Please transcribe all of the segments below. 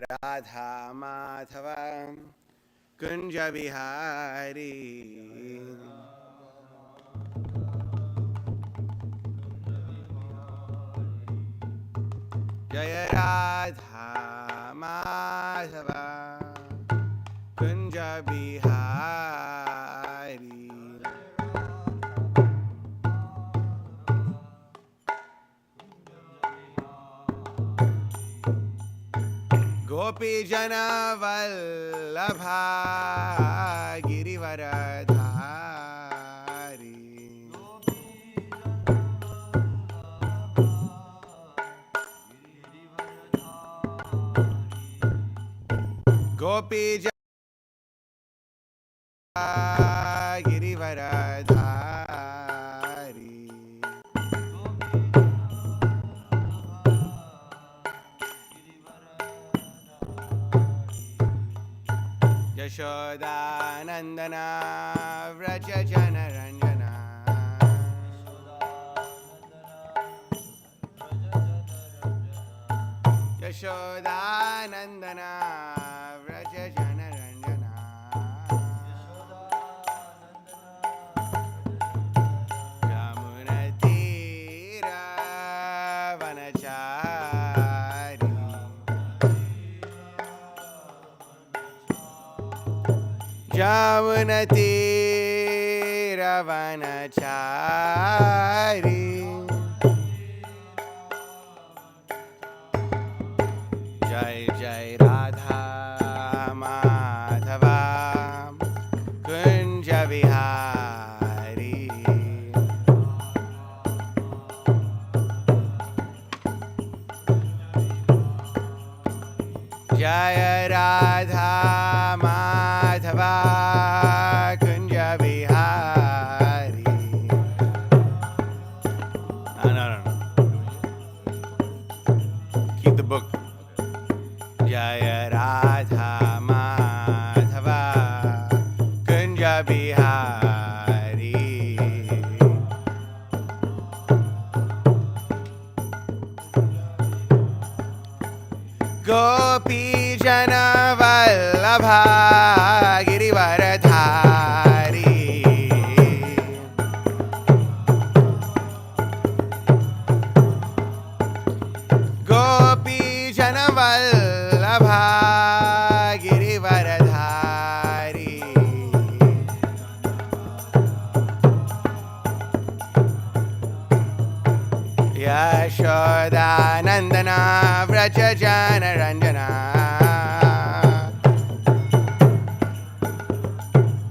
Radha Madhava Kunja Bihari Jaya Radha Madhava Kunja Bihari Gopi Jana Vallabha Girivaradhari Gopi Jana Girivaradhari Yashoda Nandana Vraja Jana Ranjana Yashoda Nandana Vraja Jana Ranjana Jamuna Tira Vanachari Jamuna Tira Vanachari Jai Jai Radha Madhava Kunja Vihari Jai Radha Madhava Kunja Vihari No. Keep the book Jaya Radha Madhava Kunja Bihari Gopi Jana Vallabha Girivaradhari Gopi Jana Vallabha Girivaradhari Yashoda Nandana Vraja Jana Ranjana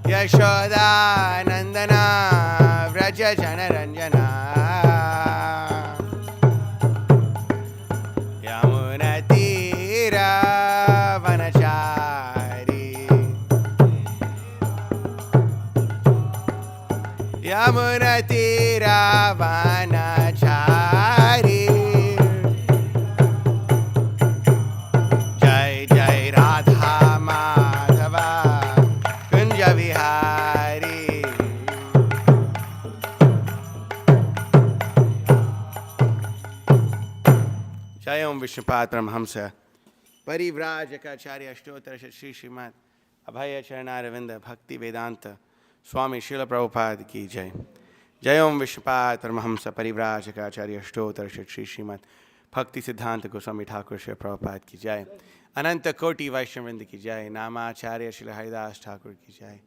Yashoda Nandana Vraja Jana Ranjana Yamuna Tira Vanachari Yamuna Tira Vanachari Jai Jai Radha Madhava Kunja Vihari Jai Om Vishnupad Paramhamsa Parivrajaka Ashtottara Shri Srimad Abhaya Charanaravindra Bhakti Vedanta Swami Srila Prabhupada Ki Jai Jai Om Vishnupad Paramhamsa Parivrajaka Ashtottara Shri Srimad Bhakti Siddhanta Goswami Thakur Srila Prabhupada Ki Jai Ananta Koti Vaishnavinda Ki Jai Namacharya Srila Haridas Thakur Ki Jai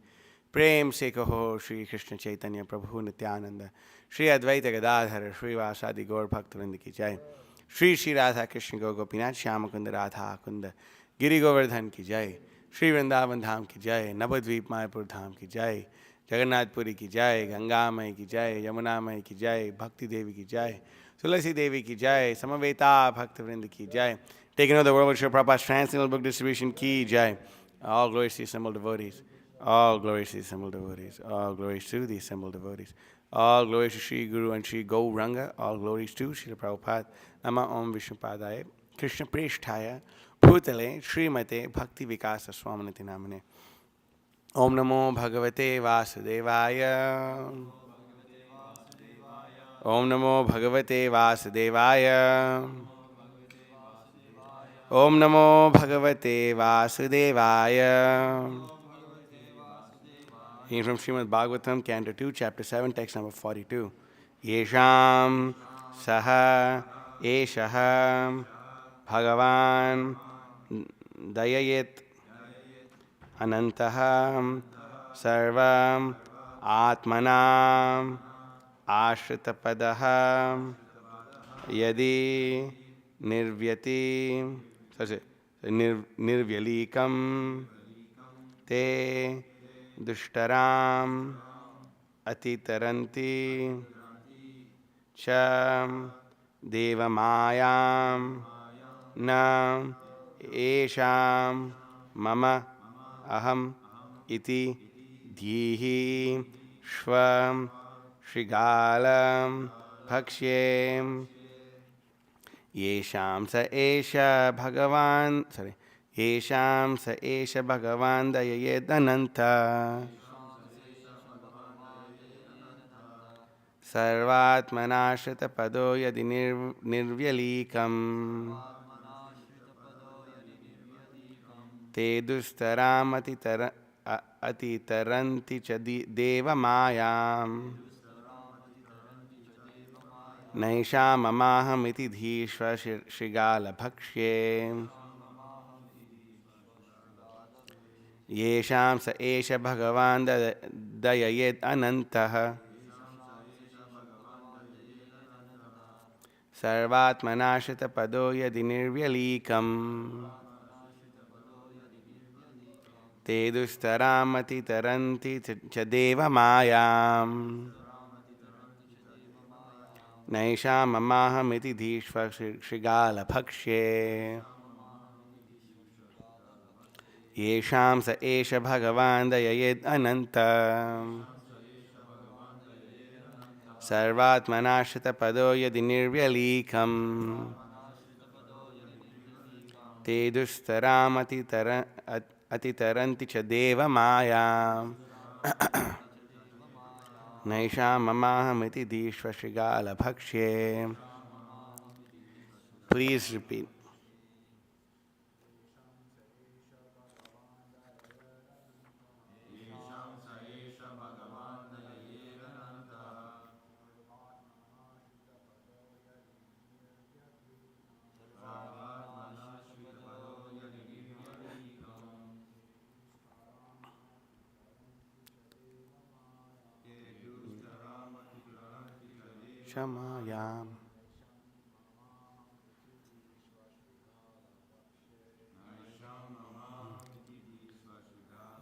Prem Se Kaho Shri Krishna Chaitanya Prabhu Nityananda Shri Advaita Gadadhara Shri Vasadi Gaur Bhaktavinda Ki Jai Shri Shri Radha Krishna Gopinath Shyamakunda Radha Kunda Giri Govardhan Ki Jai Shri Vrindavan Dham Ki Jai Navadvip Mayapur Dham Ki Jai Jagannath Puri Ki Jai Ganga Mai Ki Jai Yamuna Mai Ki Jai Bhakti Devi Ki Jai Tulasi Devi Ki Jai Samaveta Bhaktavrinda Ki Jai Taking over the world with Srila Prabhupada's Transcendental Book Distribution Ki Jai All glories to the assembled devotees All glories to the assembled devotees All glories to the assembled devotees All glories to Sri Guru and Sri Gauranga All glories to Srila Prabhupada Nama Om Vishnupadaya Krishna Presthaya Bhutale Srimate Bhakti Vikasa Swaminati Namane Om Namo Bhagavate Vasudevaya Om Namo Bhagavate Vasudevaya Om Namo Bhagavate Vasudevaya. Here from Srimad Bhagavatam, Canto 2, Chapter 7, text number 42. Yesham Saha Eshaha Bhagavan Dayayet Anantaha Sarvam Atmanam Ashritapadaham Yadi Nirvyati Nirvyalikam Te Dushtaram Atitaranti Cham Devamayam Nam Esham Mama Aham Iti Dhihi Shvam Shrigalam Bhakshyem Yesham Sa Esha Bhagavan Yesham Sa Esha Bhagavan Dayayedananta Sarvatmanashrita yadi nirvyalikam te dustaram atitaranti cha deva mayam naisha mamaham iti dhishva shigala bhakshye yesham sa esha bhagavan dayayed anantah Sarvatmanashrita yadi nirvyalikam te dustaramati taranti cha deva mayam naisha mamaham iti dhishva shigala bhakshye yesham sa esha bhagavan dayayed ananta sarvatmanashrita yadi nirvyalikam te dustaramati atitaranti cha deva mayam naisha mamaham iti dhishva shigala bhakshye. Please repeat. Shamayam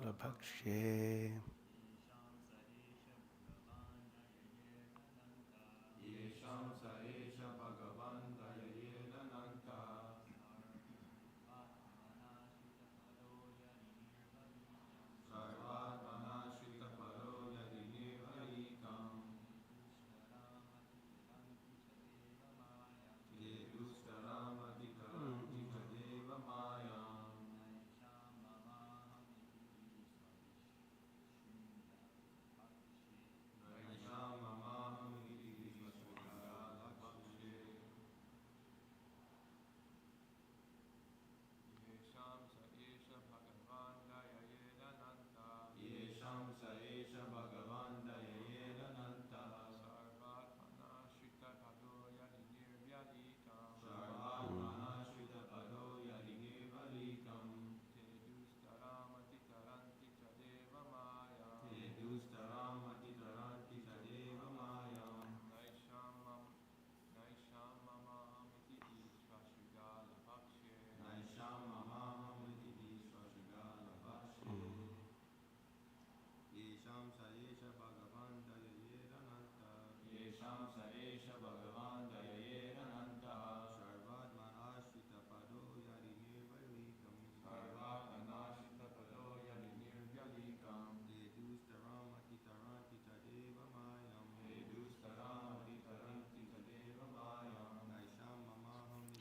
Labhakshe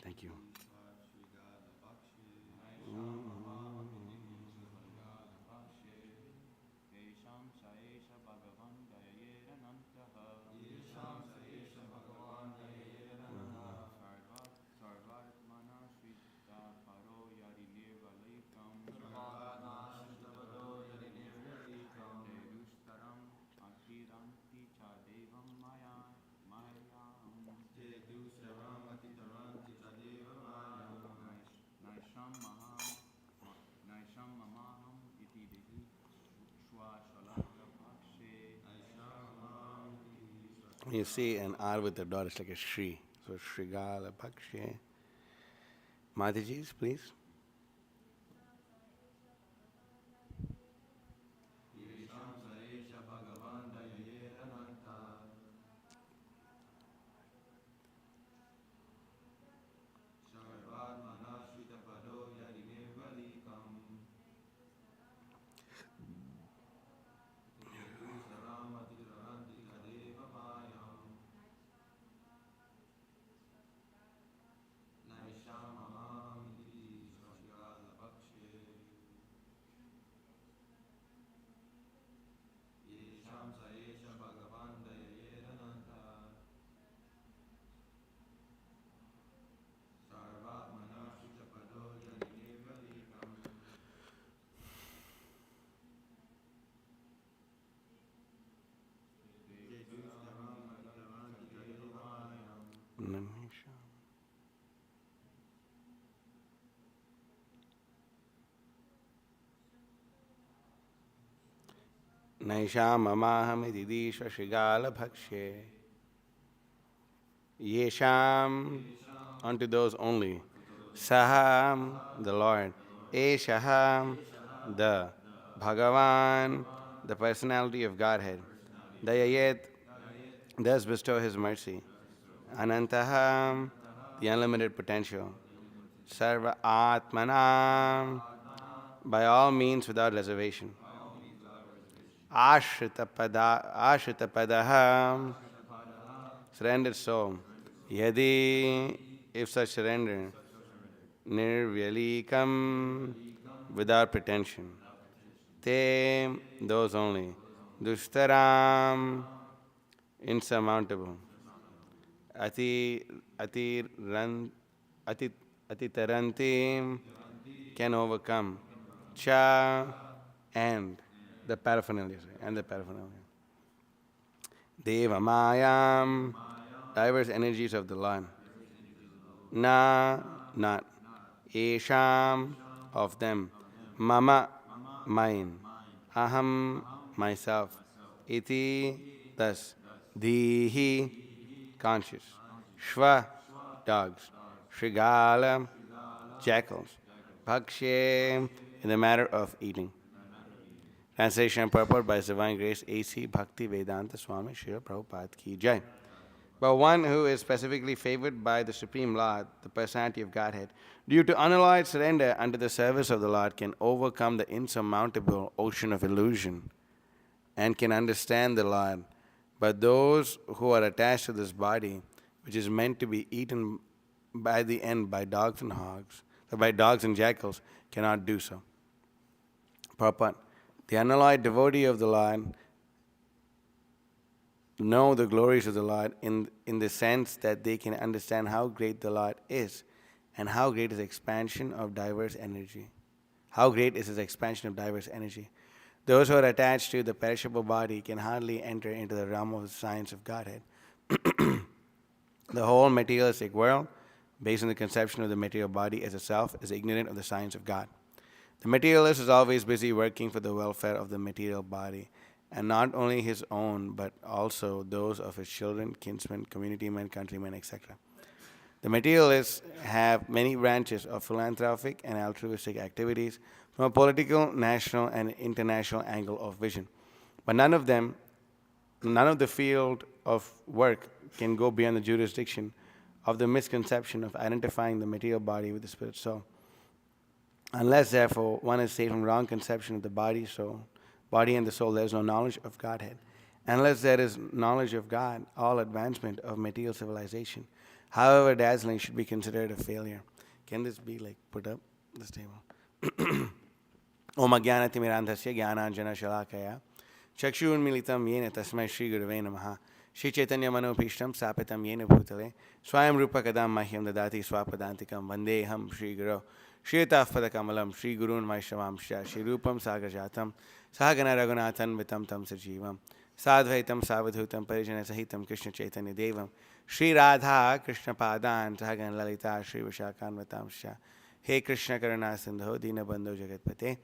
Thank you. You see an R with a dot, it's like a Shri. So Shrigala Bhakshe. Mataji's, please. Naishamamahami didishva Shrigala Bhakshe. Yesham, unto those only. Saham, the Lord. Eshaham, the Bhagavan, the personality of Godhead. Dayayet, does bestow his mercy. Anantaham, the unlimited potential. Sarva Atmanam, by all means without reservation. Ashritapadaham, surrendered soul. Yadi, if such surrender. Nirvyalikam, without pretension. Te, those only. Dushtaram, insurmountable. Ati, ati, ran, ati, atitarantim, can overcome. Cha, and the paraphernalia. And the paraphernalia. Deva Mayam, diverse energies of the Lord. Na, not. Esham, of them. Mama, mine. Aham, myself. Iti, thus. Dihi, conscious. Shva, dogs. Shrigala, jackals. Bhakshe, in the matter of eating. Translation and purport by His Divine Grace A.C. Bhakti Vedanta Swami Srila Prabhupada Ki Jai. But one who is specifically favored by the Supreme Lord, the personality of Godhead, due to unalloyed surrender unto the service of the Lord, can overcome the insurmountable ocean of illusion and can understand the Lord. But those who are attached to this body, which is meant to be eaten by the end by dogs and hogs, by dogs and jackals, cannot do so. Purport. The unalloyed devotee of the Lord know the glories of the Lord in the sense that they can understand how great the Lord is and how great is the expansion of diverse energy. How great is his expansion of diverse energy. Those who are attached to the perishable body can hardly enter into the realm of the science of Godhead. The whole materialistic world, based on the conception of the material body as a self, is ignorant of the science of God. The materialist is always busy working for the welfare of the material body, and not only his own, but also those of his children, kinsmen, community men, countrymen, etc. The materialists have many branches of philanthropic and altruistic activities from a political, national, and international angle of vision. But none of the field of work can go beyond the jurisdiction of the misconception of identifying the material body with the spirit soul. Unless, therefore, one is saved from wrong conception of the body and the soul, there is no knowledge of Godhead. Unless there is knowledge of God, all advancement of material civilization, however dazzling, should be considered a failure. Can this be put up, this table? Om Ajnanatimirandhasya Jnananjana Shalakaya Chakshurmilitam Yena Tasmai Shri Gurave Namaha Shri Chaitanya Manopishtam Sapitam Yena Bhutale Swayam Rupa Kadam Mahyam Dadati Swapadantikam Vandeham Shri Guru Shritafpada Kamalam Shri Gurun Vaishnavamsha Shri Rupam Sagajatam Sahagana Raghunathan Vitam Tam Sajivam Sadvaitam Savadhutam Parijana Sahitam Krishna Chaitanya Devam Shri Radha Krishna Padan Sahagan Lalita Shri Vishakan Vatamsha He Krishna Karuna Sindho Dina Bandhu Jagatpate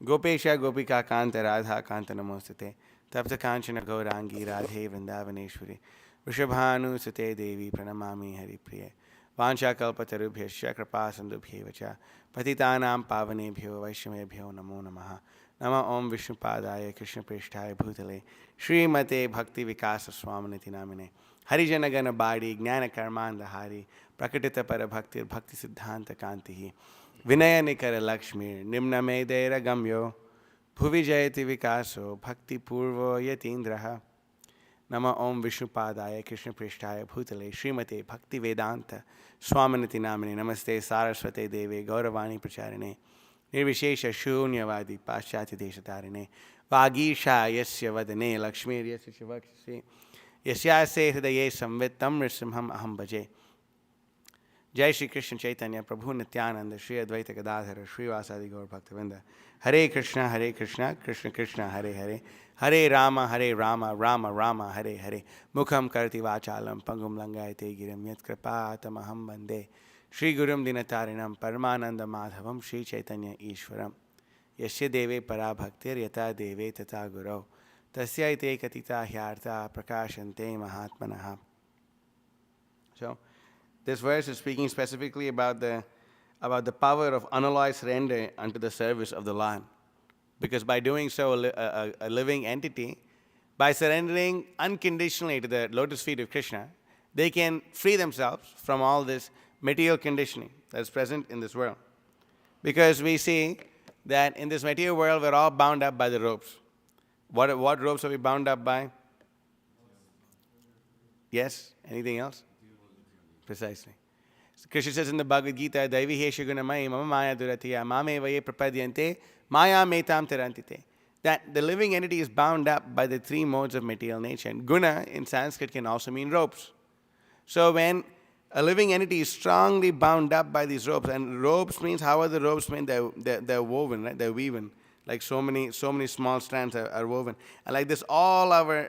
Gopesha Gopika Kanta Radha Kanta Namostate Tapta Kanchana Gaurangi Radhe Vrindavaneshwari Vrishabhanu Sute Devi Pranamami Hari Priye. Vancha Kalpatarubhyasya Kripa Sandubhyevacha Patitanam Pavanebhyo Vaishnavebhyo Namo Namaha. Nama Om Vishnupadaya Krishna Prishthaya Bhutale Srimate Bhakti Vikasa Swaminiti Namine Harijanagana Badi Gnana Karmanda Hari Prakatita Para Bhakti Bhakti Siddhanta Kantihi Vinaya Nikara Lakshmi Nimna Medaira Gamyo Bhuvi Jayati Vikaso Bhakti Purvo Yatindraha Nama Om Vishnupadaya Krishna Prishtaya Bhutale Srimate Bhakti Vedanta Swaminiti Namini Namaste Saraswate Deve Gauravani Pracharine Nirvishesha Shunyavadi Paschati Deshatarine Vagisha Yasya Vadane Lakshmi Yasya Shivakshasi Yasyase Hridaye Samvitam Nrisimham Aham Bhaje. Jai Shri Krishna Chaitanya Prabhu Nityananda Shri Advaita Gadadhara Shri Vasadi Gaur Bhaktavinda Hare Krishna Krishna Krishna Hare Hare Hare Rama Rama Rama Hare Hare Mukham Karti Vachalam Pangum Langayate Girim Yat Kripatamaham Bande Shri Gurum Dinatarinam Paramananda Madhavam Shri Chaitanya Ishwaram Yasya Deve Parabhaktir Yata Deve Tata Guru Tasya Ite Katita Hyarta Prakashante Mahatmanaha. So this verse is speaking specifically about the power of unalloyed surrender unto the service of the Lord. Because by doing so, a living entity, by surrendering unconditionally to the lotus feet of Krishna, they can free themselves from all this material conditioning that is present in this world. Because we see that in this material world, we're all bound up by the ropes. What ropes are we bound up by? Yes? Anything else? Precisely. So Krishna says in the Bhagavad Gita, Daivi Hesha Gunamai Mama Maya Duratiya Mame Vaye Prapadyante Maya Metam Terantite. That the living entity is bound up by the three modes of material nature. And guna in Sanskrit can also mean ropes. So when a living entity is strongly bound up by these ropes, and ropes means, how are the ropes made? They're woven, right? They're weaving. Like so many small strands are woven. And like this, all our,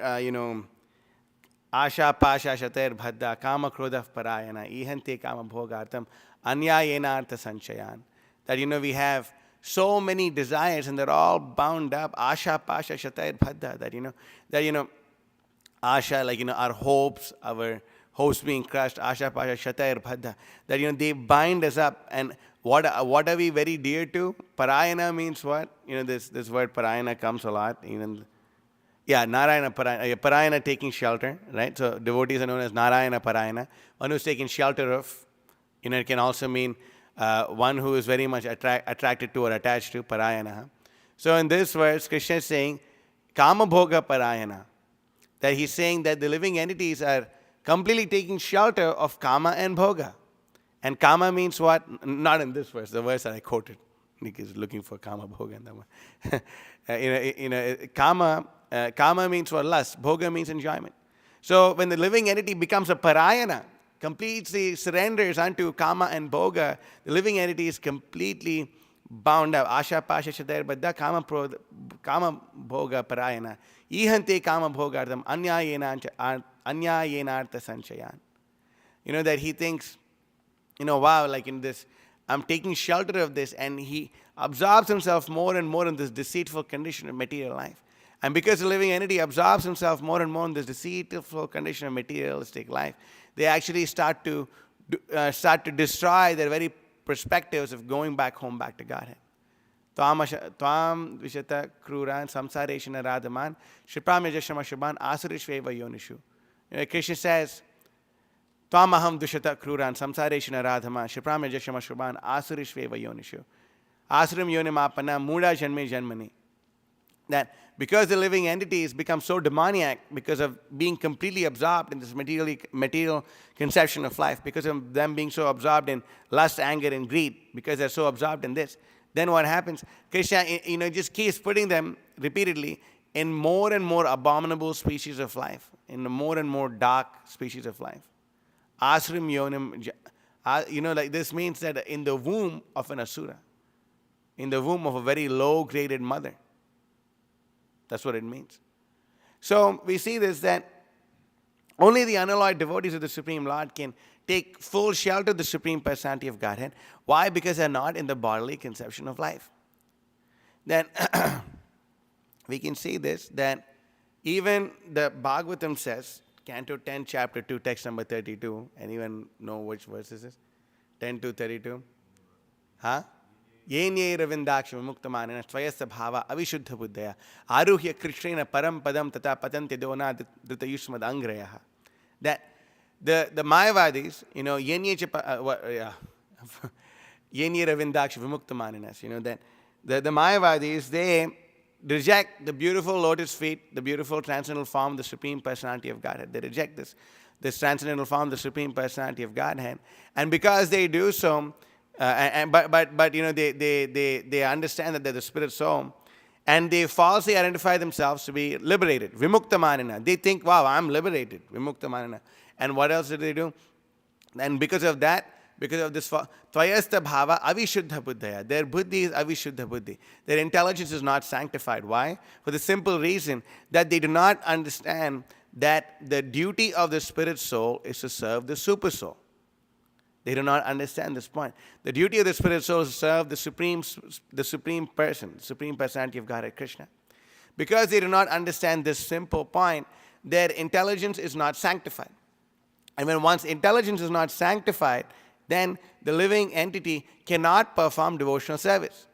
Asha Pasha Shater Bhadda Kama Krodha Parayana Ihante Kama Bhogartam Anya Yenartha Sanchayan. That we have so many desires and they're all bound up. Asha Pasha Shater Bhadda. That Asha, like our hopes being crushed. Asha Pasha Shater Bhadda. That they bind us up. And what are we very dear to? Parayana means what? This word Parayana comes a lot. Yeah, Narayana Parayana. Parayana taking shelter, right? So devotees are known as Narayana Parayana. One who's taking shelter of, it can also mean one who is very much attracted to or attached to, Parayana. So in this verse, Krishna is saying, Kama Bhoga Parayana. That he's saying that the living entities are completely taking shelter of Kama and Bhoga. And Kama means what? Not in this verse, the verse that I quoted. Nick is looking for Kama Bhoga in that one. Kama means what? Lust. Bhoga means enjoyment. So when the living entity becomes a parayana, completely surrenders unto Kama and Bhoga, the living entity is completely bound up. Asha Pasha Shadar Baddha Kama Bhoga Parayana. Ihante Kama Bhogardam Anya Yenartha Sanchayan. That he thinks, wow, like in this, I'm taking shelter of this, and he absorbs himself more and more in this deceitful condition of material life. And because the living entity absorbs himself more and more in this deceitful condition of materialistic life, they actually start to destroy their very perspectives of going back home, back to Godhead. Tvam vishata kruran samsareshana radhaman shipram yajashamashaban asurishveva yonishu. Krishna says, Tvam aham dushata kruran samsareshana radhaman shipram yajashamashaban asurishveva yonishu. Asuram yonimapana muda janme janmani. That because the living entities become so demoniac because of being completely absorbed in this material conception of life, because of them being so absorbed in lust, anger, and greed, because they're so absorbed in this, then what happens? Krishna, just keeps putting them repeatedly in more and more abominable species of life, in more and more dark species of life. Asrim yonim, like this means that in the womb of an asura, in the womb of a very low-graded mother. That's what it means. So we see this, that only the unalloyed devotees of the Supreme Lord can take full shelter of the Supreme Personality of Godhead. Why? Because they're not in the bodily conception of life. Then we can see this, that even the Bhagavatam says, Canto 10, chapter 2, text number 32. Anyone know which verse this is? 10 to 32. Huh? Yenye ravindaksh vimuktamanena svayasa bhava avishuddha buddhaya aruhya krishrena param padam tata patanti dona dritayushmad angrayaha. That the Mayavadis, yenye yenye ravindaksh vimuktamanena, that the Mayavadis, they reject the beautiful lotus feet, the beautiful transcendental form, the Supreme Personality of Godhead. They reject this transcendental form, the Supreme Personality of Godhead. And because they do so, but they understand that they're the spirit soul, and they falsely identify themselves to be liberated. Vimuktamanina. They think, wow, I'm liberated. Vimuktamanina. And what else do they do? And because of that, because of this tvayasta bhava avishuddha buddhaya, their buddhi is avishuddha buddhi. Their intelligence is not sanctified. Why? For the simple reason that they do not understand that the duty of the spirit soul is to serve the super soul. They do not understand this point. The duty of the spirit soul is to serve the supreme person, the Supreme Personality of Godhead, Krishna. Because they do not understand this simple point, their intelligence is not sanctified. And when one's intelligence is not sanctified, then the living entity cannot perform devotional service.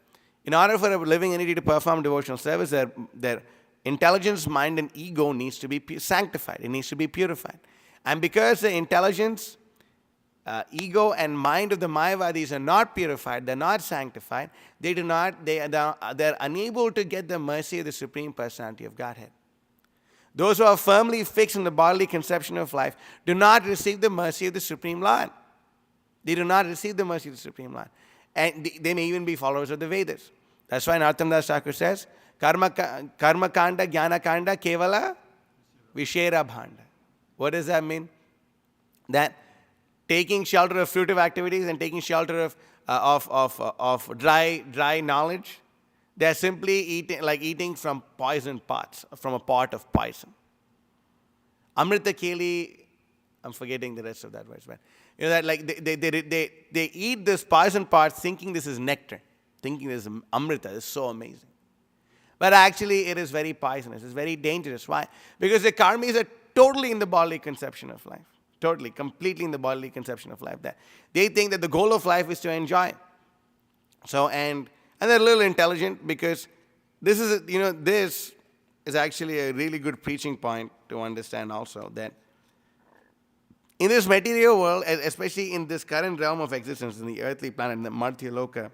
In order for a living entity to perform devotional service, their intelligence, mind, and ego needs to be sanctified. It needs to be purified. And because the intelligence, ego, and mind of the Mayavadis are not purified, they're not sanctified, they're unable to get the mercy of the Supreme Personality of Godhead. Those who are firmly fixed in the bodily conception of life do not receive the mercy of the Supreme Lord. They do not receive the mercy of the Supreme Lord. And they may even be followers of the Vedas. That's why Narottam Das Thakur says, Karma kanda, jnana kanda, kevala, vishera bhanda. What does that mean? That taking shelter of fruitive activities and taking shelter of dry knowledge, they're simply eating from poison pots, from a pot of poison. Amrita keli, I'm forgetting the rest of that verse, but that they eat this poison pot thinking this is nectar, thinking this is amrita. It's so amazing. But actually it is very poisonous. It's very dangerous. Why? Because the karmis are totally in the bodily conception of life. Totally, completely in the bodily conception of life. That they think that the goal of life is to enjoy. So, and they're a little intelligent, because this is actually a really good preaching point to understand also, that in this material world, especially in this current realm of existence, in the earthly planet, in the Martya Loka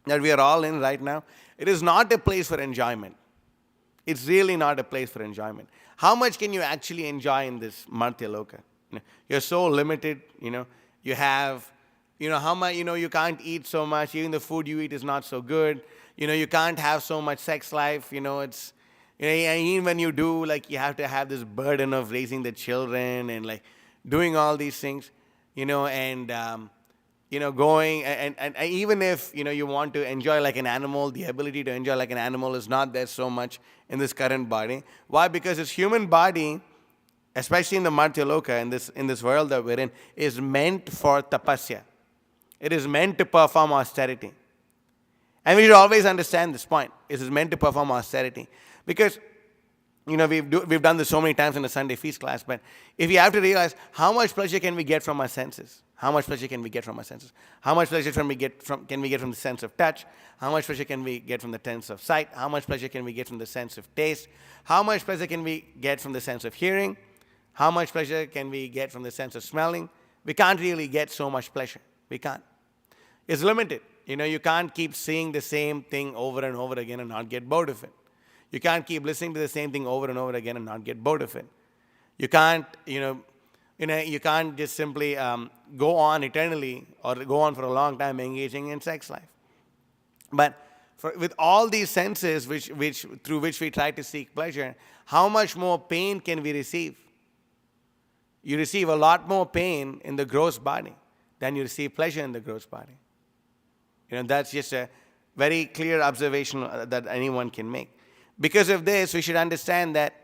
that we are all in right now, it is not a place for enjoyment. It's really not a place for enjoyment. How much can you actually enjoy in this Martya Loka? You're so limited, you have, how much, you can't eat so much, even the food you eat is not so good, you can't have so much sex life, it's, even when you do, you have to have this burden of raising the children and doing all these things, and, going, and even if, you want to enjoy like an animal, the ability to enjoy like an animal is not there so much in this current body. Why? Because this human body, especially in the Martya Loka, in this world that we're in, is meant for tapasya. It is meant to perform austerity. And we should always understand this point. It is meant to perform austerity. Because, we've done this so many times in the Sunday feast class, but if you have to realize how much pleasure can we get from our senses? How much pleasure can we get from our senses? How much pleasure can we get from the sense of touch? How much pleasure can we get from the sense of sight? How much pleasure can we get from the sense of taste? How much pleasure can we get from the sense of hearing? How much pleasure can we get from the sense of smelling? We can't really get so much pleasure. We can't. It's limited. You can't keep seeing the same thing over and over again and not get bored of it. You can't keep listening to the same thing over and over again and not get bored of it. You can't, you can't just simply go on eternally or go on for a long time engaging in sex life. But with all these senses through which we try to seek pleasure, how much more pain can we receive? You receive a lot more pain in the gross body than you receive pleasure in the gross body. That's just a very clear observation that anyone can make. Because of this, we should understand that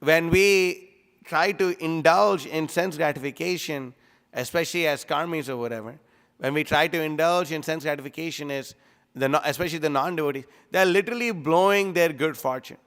when we try to indulge in sense gratification, especially as karmis or whatever, when we try to indulge in sense gratification, especially the non-devotees, they're literally blowing their good fortune.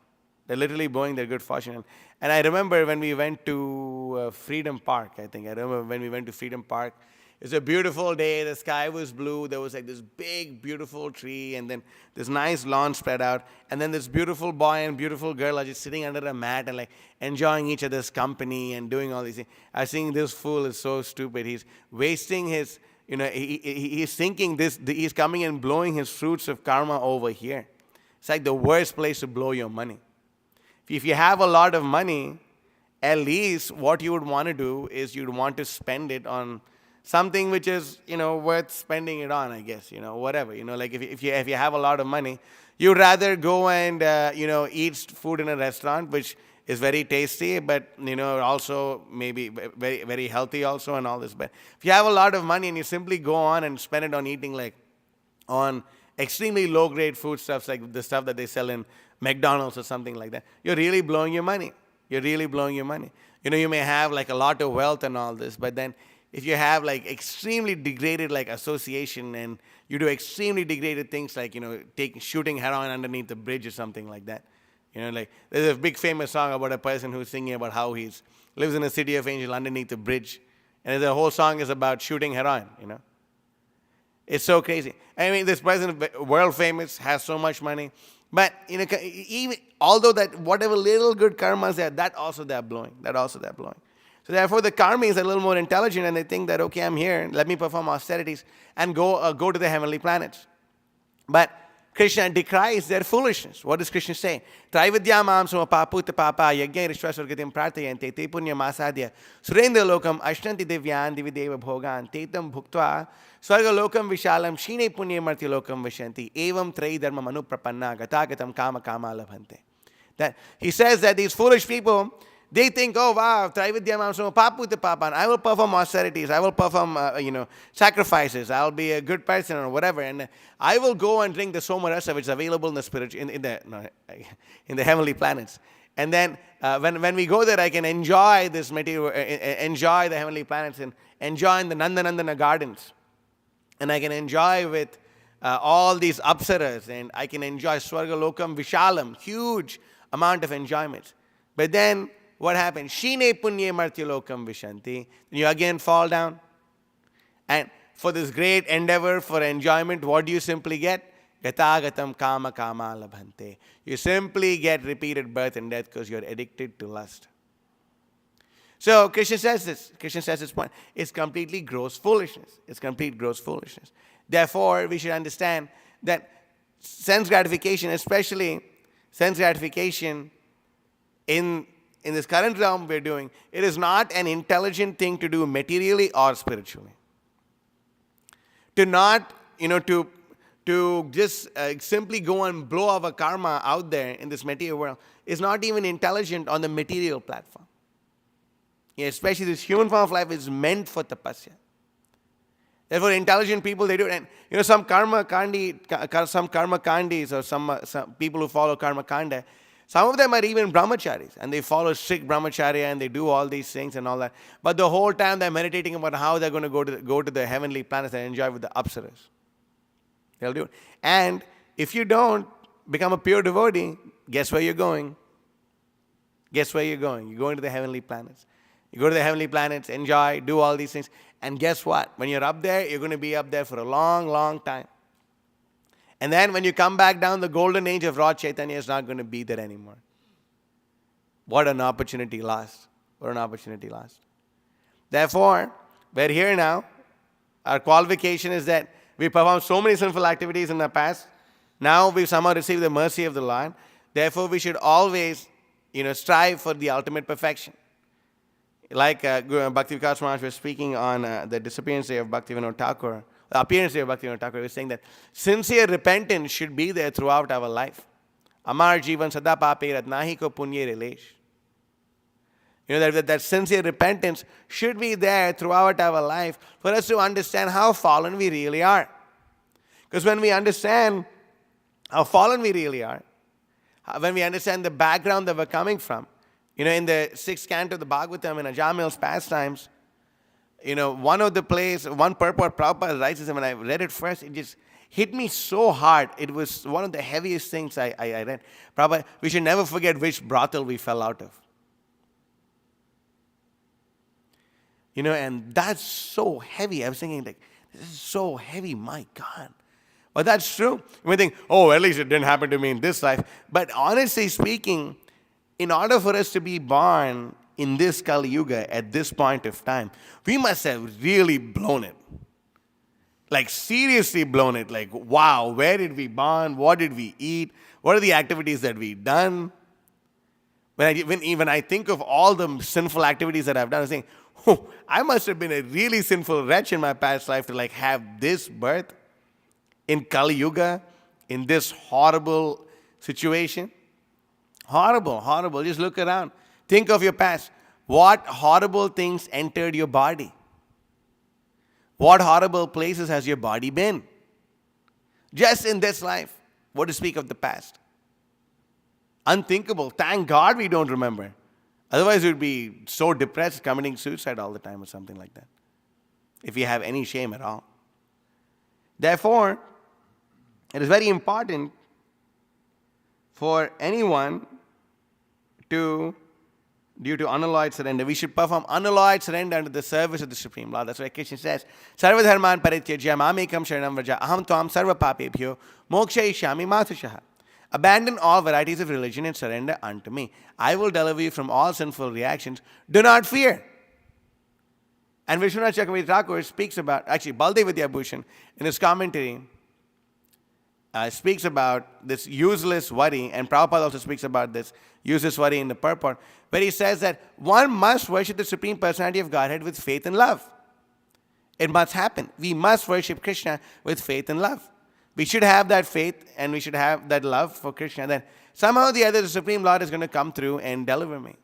They're literally blowing their good fortune. And I remember when we went to Freedom Park, I think. I remember when we went to Freedom Park. It was a beautiful day. The sky was blue. There was like this big, beautiful tree, and then this nice lawn spread out. And then this beautiful boy and beautiful girl are just sitting under a mat and like enjoying each other's company and doing all these things. I was thinking, this fool is so stupid. He's wasting his, he's thinking he's coming and blowing his fruits of karma over here. It's like the worst place to blow your money. If you have a lot of money, at least what you would want to do is you'd want to spend it on something which is, worth spending it on, I guess, whatever. Like if you have a lot of money, you'd rather go and, eat food in a restaurant, which is very tasty, but, also maybe very, very healthy also and all this. But if you have a lot of money and you simply go on and spend it on eating on extremely low-grade foodstuffs like the stuff that they sell in McDonald's or something like that, you're really blowing your money. You're really blowing your money. You may have like a lot of wealth and all this, but then if you have like extremely degraded like association and you do extremely degraded things like, shooting heroin underneath the bridge or something like that. Like there's a big famous song about a person who's singing about how lives in a city of angels underneath the bridge. And the whole song is about shooting heroin, It's so crazy. I mean, this person, world famous, has so much money. But, even although that whatever little good karma is there, that also they're blowing. So therefore, the karmis are a little more intelligent and they think that, okay, I'm here, let me perform austerities and go to the heavenly planets. But Krishna decries their foolishness. What does Krishna say? Traividyamam samapaputa papa yajna rishvasvargatim prarthayante te punyam asadya surendra lokam ashtanti divyan divideva bhogan tetam bhuktva swarga lokam vishalam shine punye marti lokam vishanti evam trei dharma manuprapanna gatagatam kama kama labhante. That he says that these foolish people, they think, oh wow, Traividyamam samapaputa papa, I will perform austerities, I will perform sacrifices, I'll be a good person or whatever, and I will go and drink the somarasa which is available in the in the heavenly planets. And then when we go there, I can enjoy this material, enjoy the heavenly planets and enjoy in the Nandanandana gardens. And I can enjoy with all these apsaras, and I can enjoy Swarga Lokam Vishalam, huge amount of enjoyments. But then what happens? Shine punye martya lokam vishanti. You again fall down. And for this great endeavor for enjoyment, what do you simply get? Gatagatam kama kama labhante. You simply get repeated birth and death because you're addicted to lust. So Krishna says this point. It's completely gross foolishness. It's complete gross foolishness. Therefore, we should understand that sense gratification, especially sense gratification in this current realm we're doing, it is not an intelligent thing to do materially or spiritually. To not, to just simply go and blow our karma out there in this material world is not even intelligent on the material platform. Yeah, especially this human form of life is meant for tapasya. Therefore, intelligent people, they do it. And some karma kandis or some people who follow karma kanda, some of them are even brahmacharis, and they follow strict brahmacharya and they do all these things and all that. But the whole time they're meditating about how they're going to go to the heavenly planets and enjoy with the apsaras. They'll do it. And if you don't become a pure devotee, guess where you're going? Guess where you're going? You're going to the heavenly planets. You go to the heavenly planets, enjoy, do all these things. And guess what? When you're up there, you're going to be up there for a long, long time. And then when you come back down, the golden age of raw Chaitanya is not going to be there anymore. What an opportunity lost. What an opportunity lost. Therefore, we're here now. Our qualification is that we performed so many sinful activities in the past. Now we've somehow received the mercy of the Lord. Therefore, we should always, strive for the ultimate perfection. Like Bhakti Vikas Maharaj was speaking on the disappearance day of Bhaktivinoda Thakur, the appearance day of Bhaktivinoda Thakur, he was saying that sincere repentance should be there throughout our life. Amar jivan sada pape ratnahi ko punye relash. That sincere repentance should be there throughout our life for us to understand how fallen we really are. Because when we understand how fallen we really are, when we understand the background that we're coming from, in the 6th canto of the Bhagavatam, in Ajamil's pastimes, one purport Prabhupada writes, when I read it first, hit me so hard. It was one of the heaviest things I read. Prabhupada, we should never forget which brothel we fell out of. And that's so heavy. I was thinking, like, this is so heavy, my God. But that's true. You may think, oh, at least it didn't happen to me in this life. But honestly speaking, in order for us to be born in this Kali Yuga at this point of time, we must have really blown it. Like, seriously blown it. Like, wow, where did we born? What did we eat? What are the activities that we've done? When I think of all the sinful activities that I've done, I'm saying, oh, I must have been a really sinful wretch in my past life to like have this birth in Kali Yuga, in this horrible situation. Horrible, horrible. Just look around. Think of your past. What horrible things entered your body? What horrible places has your body been? Just in this life. What to speak of the past? Unthinkable. Thank God we don't remember. Otherwise, we'd be so depressed, committing suicide all the time or something like that. If you have any shame at all. Therefore, it is very important for anyone due to unalloyed surrender. We should perform unalloyed surrender under the service of the Supreme Lord. That's why Krishna says, Sarva dharman parityajya mamekam sharanam vraja aham tvam sarva papebhyo mokshayishyami Mahotsaha. Abandon all varieties of religion and surrender unto me. I will deliver you from all sinful reactions. Do not fear. And Vishwanath Chakravarti Thakur speaks about, actually Baldev Vidyabhushan in his commentary speaks about this useless worry, and Prabhupada also speaks about this useless worry in the purport, where he says that one must worship the Supreme Personality of Godhead with faith and love. It must happen. We must worship Krishna with faith and love. We should have that faith and we should have that love for Krishna. That somehow or the other, the Supreme Lord is going to come through and deliver me.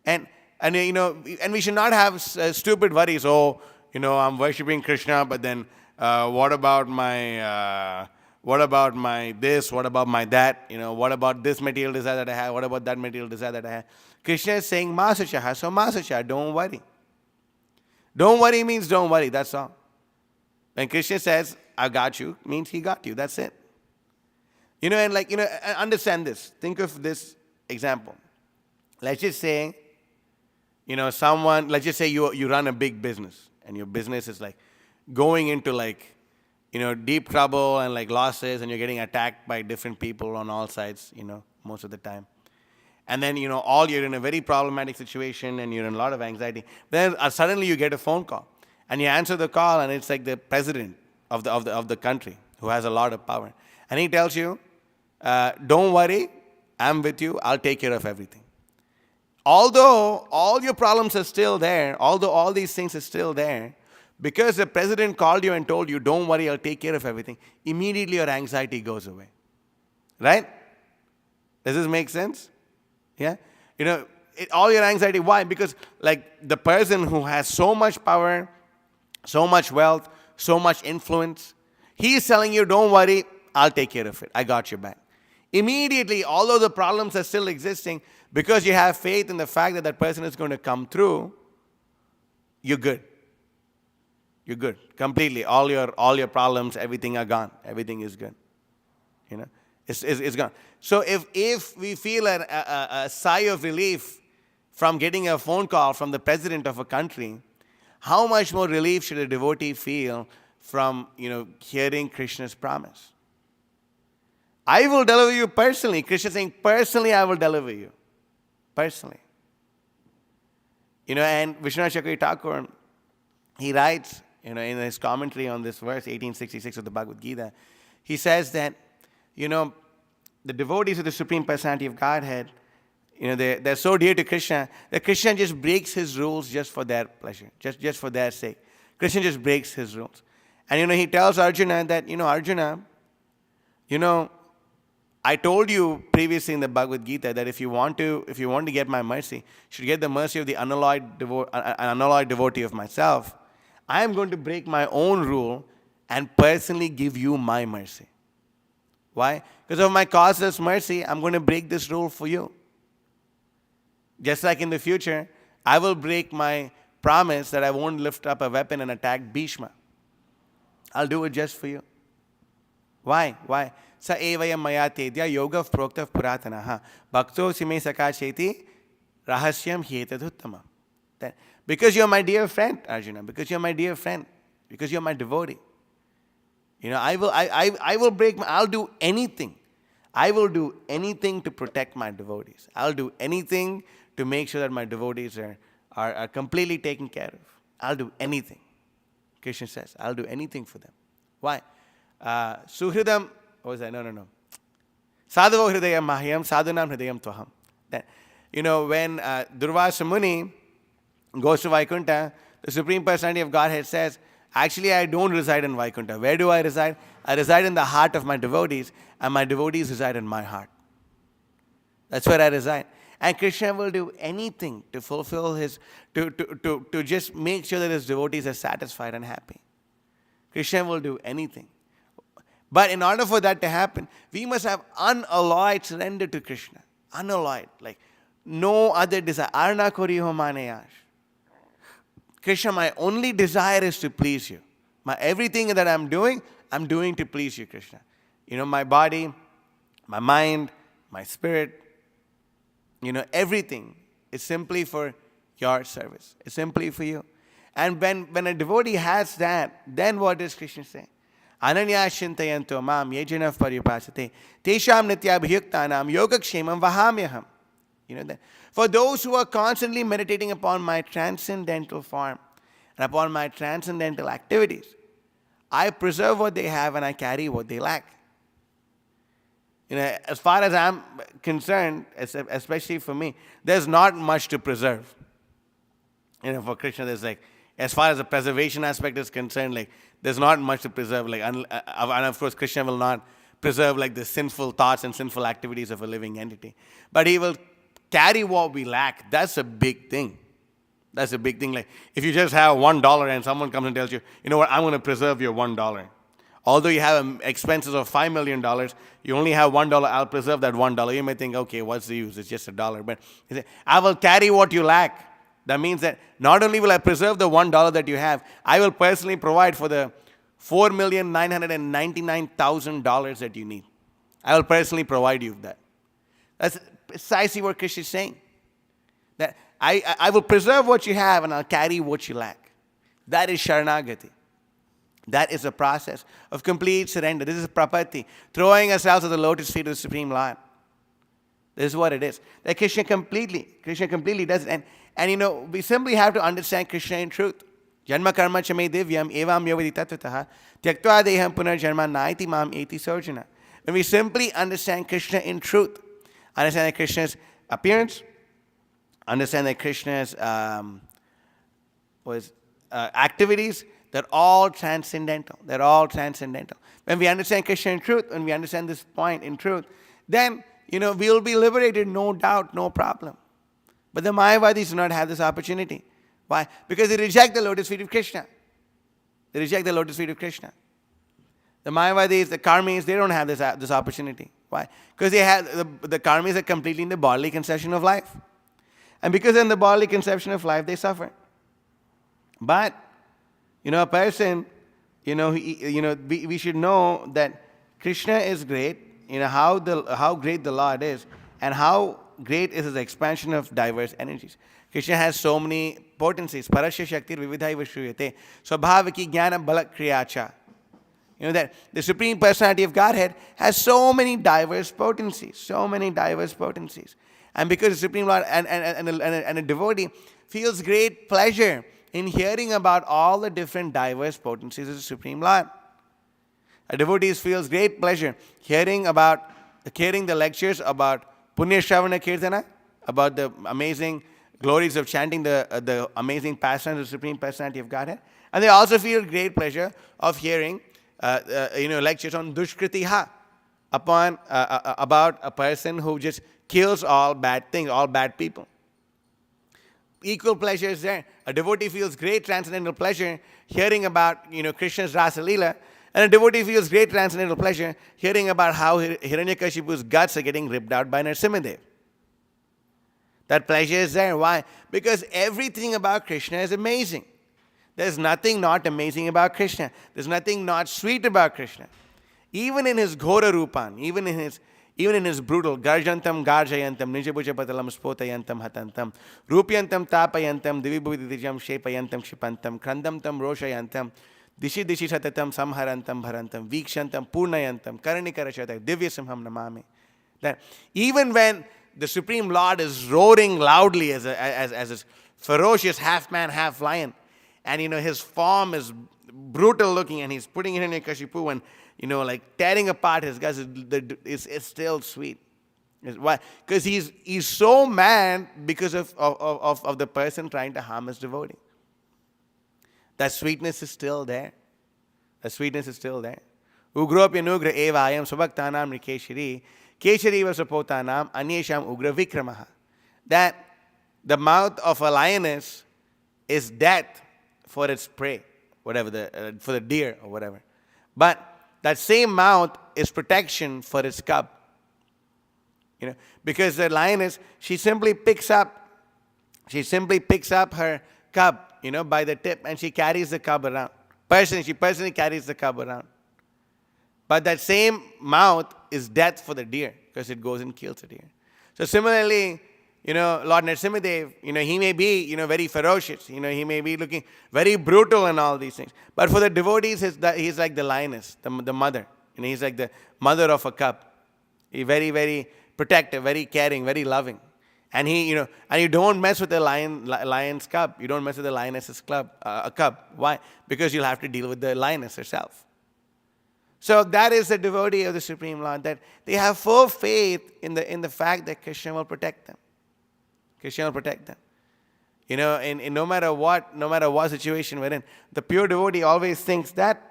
And we should not have stupid worries. Oh, I'm worshiping Krishna, but then what about my this? What about my that? What about this material desire that I have? What about that material desire that I have? Krishna is saying Mahotsaha, so Mahotsaha, don't worry. Don't worry means don't worry, that's all. When Krishna says, I got you, means he got you, that's it. Understand this. Think of this example. Let's just say, let's just say you run a big business and your business is like going into deep trouble and losses, and you're getting attacked by different people on all sides, most of the time. And then, you're in a very problematic situation and you're in a lot of anxiety. Then suddenly you get a phone call and you answer the call and it's like the president of the country who has a lot of power. And he tells you, don't worry, I'm with you, I'll take care of everything. Although all your problems are still there, although all these things are still there, because the president called you and told you, don't worry, I'll take care of everything, immediately your anxiety goes away. Right? Does this make sense? Yeah? All your anxiety, why? Because the person who has so much power, so much wealth, so much influence, he is telling you, don't worry, I'll take care of it. I got your back. Immediately, although the problems are still existing, because you have faith in the fact that person is going to come through, you're good. You're good. Completely. All your problems, everything are gone. Everything is good. It's gone. So if we feel a sigh of relief from getting a phone call from the president of a country, how much more relief should a devotee feel from, hearing Krishna's promise? I will deliver you personally. Krishna is saying, personally I will deliver you. Personally. And Vishwanath Chakravarti Thakur, he writes, in his commentary on this verse, 1866 of the Bhagavad Gita, he says that, the devotees of the Supreme Personality of Godhead, they're so dear to Krishna that Krishna just breaks his rules just for their pleasure, just for their sake. Krishna just breaks his rules. And, he tells Arjuna that, Arjuna, I told you previously in the Bhagavad Gita that if you want to get my mercy, you should get the mercy of the unalloyed devotee of myself. I am going to break my own rule and personally give you my mercy. Why? Because of my causeless mercy, I'm going to break this rule for you. Just like in the future, I will break my promise that I won't lift up a weapon and attack Bhishma. I'll do it just for you. Why? Why? Sa evayam maya tedya yoga prokta puratanaha bhakto sime sakacheti rahasyam hyetaduttamam. That because you're my dear friend, Arjuna, because you're my dear friend, because you're my devotee. I'll do anything. I will do anything to protect my devotees. I'll do anything to make sure that my devotees are completely taken care of. I'll do anything. Krishna says, I'll do anything for them. Why? Suhridam, what was that? No. Sadhavo hridayam mahyam, sadhunam hridayam tvaham. That, when Durvasa Muni goes to Vaikuntha, the Supreme Personality of Godhead says, actually, I don't reside in Vaikuntha. Where do I reside? I reside in the heart of my devotees, and my devotees reside in my heart. That's where I reside. And Krishna will do anything to fulfill to just make sure that his devotees are satisfied and happy. Krishna will do anything. But in order for that to happen, we must have unalloyed surrender to Krishna. Unalloyed. Like no other desire. Arna koriho maneyash. Krishna, my only desire is to please you. Everything that I'm doing to please you, Krishna. My body, my mind, my spirit, everything is simply for your service. It's simply for you. And when a devotee has that, then what does Krishna say? Ananya shintayanto mam yejana paripasate tesham nityabhyuktanam yogakshemam vahamyaham. That for those who are constantly meditating upon my transcendental form and upon my transcendental activities, I preserve what they have and I carry what they lack. As far as I'm concerned, especially for me, there's not much to preserve. For Krishna, there's as far as the preservation aspect is concerned, there's not much to preserve. And of course, Krishna will not preserve the sinful thoughts and sinful activities of a living entity. But he will carry what we lack. That's a big thing. That's a big thing. If you just have $1 and someone comes and tells you, what, I'm going to preserve your $1. Although you have expenses of $5 million, you only have $1, I'll preserve that $1. You may think, okay, what's the use? It's just $1. But he said, I will carry what you lack. That means that not only will I preserve the $1 that you have, I will personally provide for the $4,999,000 that you need. I will personally provide you that. That's precisely what Krishna is saying. That I will preserve what you have and I'll carry what you lack. That is Sharanagati. That is a process of complete surrender. This is prapatti, throwing ourselves at the lotus feet of the Supreme Lord. This is what it is. That Krishna completely does it. And we simply have to understand Krishna in truth. Janma karma chame divyam evam yovadi tattvataha tyaktva deham punar janma naiti mam eti sarjana. When we simply understand Krishna in truth, understand that Krishna's appearance, understand that Krishna's activities, they're all transcendental. They're all transcendental. When we understand Krishna in truth, when we understand this point in truth, then, we'll be liberated, no doubt, no problem. But the Mayavadis do not have this opportunity. Why? Because they reject the lotus feet of Krishna. They reject the lotus feet of Krishna. The Mayavadis, the Karmis, they don't have this opportunity. Why? Because they have the Karmis are completely in the bodily conception of life. And because they're in the bodily conception of life, they suffer. But a person, we should know that Krishna is great, how great the Lord is, and how great is his expansion of diverse energies. Krishna has so many potencies. Parasya Shaktir Vividhai Vishruyate. Swabhaviki Jnana Balak Kriyacha. That the Supreme Personality of Godhead has so many diverse potencies. So many diverse potencies. And because the Supreme Lord and a devotee feels great pleasure in hearing about all the different diverse potencies of the Supreme Lord. A devotee feels great pleasure hearing the lectures about Punya Shravana Kirtana, about the amazing glories of chanting the amazing pastimes of the Supreme Personality of Godhead. And they also feel great pleasure of hearing lectures on Dushkritiha, about a person who just kills all bad things, all bad people. Equal pleasure is there. A devotee feels great transcendental pleasure hearing about Krishna's Rasa Leela, and a devotee feels great transcendental pleasure hearing about how Hiranyakashipu's guts are getting ripped out by Narasimhadev. That pleasure is there. Why? Because everything about Krishna is amazing. There's nothing not amazing about Krishna. There's nothing not sweet about Krishna. even in his ghora rupan, even in his brutal garjantam garjayantam nijabhujapatalam spotayantam hatantam rupyantam tapayantam divibhudijam shepayantam kshipantam krandamtam roshayantam dishi dishi satatam samharantam bharantam vikshantam purnayantam karanikarashatam divyasimham namami. That even when the Supreme Lord is roaring loudly as a ferocious half man, half lion, and his form is brutal looking, and he's putting it in Kashipu and like tearing apart his guts, it's still sweet. Why? Because he's so mad because of the person trying to harm his devotee. That sweetness is still there. That sweetness is still there. Ugropyanugra eva ayam subhaktanam nikeshiri keshari vasapotanam anyesham ugra vikramaha. That the mouth of a lioness is death for its prey, whatever for the deer or whatever. But that same mouth is protection for its cub. Because the lioness, she simply picks up her cub, by the tip, and she carries the cub around. She personally carries the cub around. But that same mouth is death for the deer, because it goes and kills the deer. So similarly, Lord Nrsimhadev, he may be, very ferocious. He may be looking very brutal and all these things. But for the devotees, he's like the lioness, the mother. He's like the mother of a cub. He's very, very protective, very caring, very loving. And and you don't mess with the lion's cub. You don't mess with the lioness's cub. Why? Because you'll have to deal with the lioness herself. So that is the devotee of the Supreme Lord, that they have full faith in the fact that Krishna will protect them. Krishna will protect them. In no matter what situation we're in, the pure devotee always thinks that,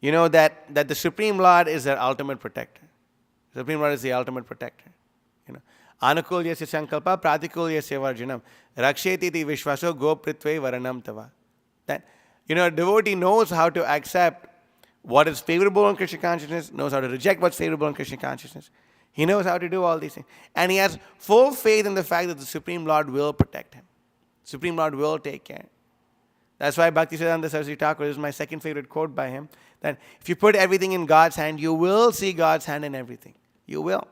that the Supreme Lord is their ultimate protector. The Supreme Lord is the ultimate protector. Anukulyasya sankalpa pratikulyasya varjanam raksheti vishvaso gopritve varanam tava. That, a devotee knows how to accept what is favorable in Krishna consciousness, knows how to reject what's favorable in Krishna consciousness. He knows how to do all these things. And he has full faith in the fact that the Supreme Lord will protect him. Supreme Lord will take care. That's why Bhaktisiddhanta Saraswati Thakur, is my second favorite quote by him, that if you put everything in God's hand, you will see God's hand in everything. You will.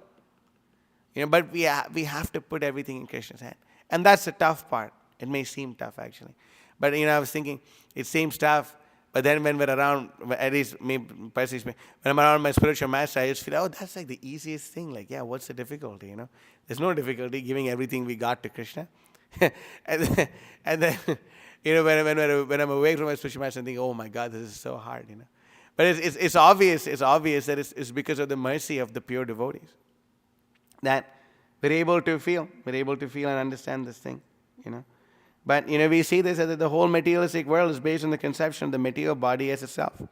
But we have to put everything in Krishna's hand. And that's the tough part. It may seem tough, actually. But, I was thinking, it seems tough. But then when we're around, at least me personally, when I'm around my spiritual master, I just feel, oh, that's like the easiest thing. Like, yeah, what's the difficulty, There's no difficulty giving everything we got to Krishna. and then when I'm away from my spiritual master, I think, oh my God, this is so hard, But it's obvious that it's because of the mercy of the pure devotees that we're able to feel and understand this thing, But, we see this that the whole materialistic world is based on the conception of the material body as itself,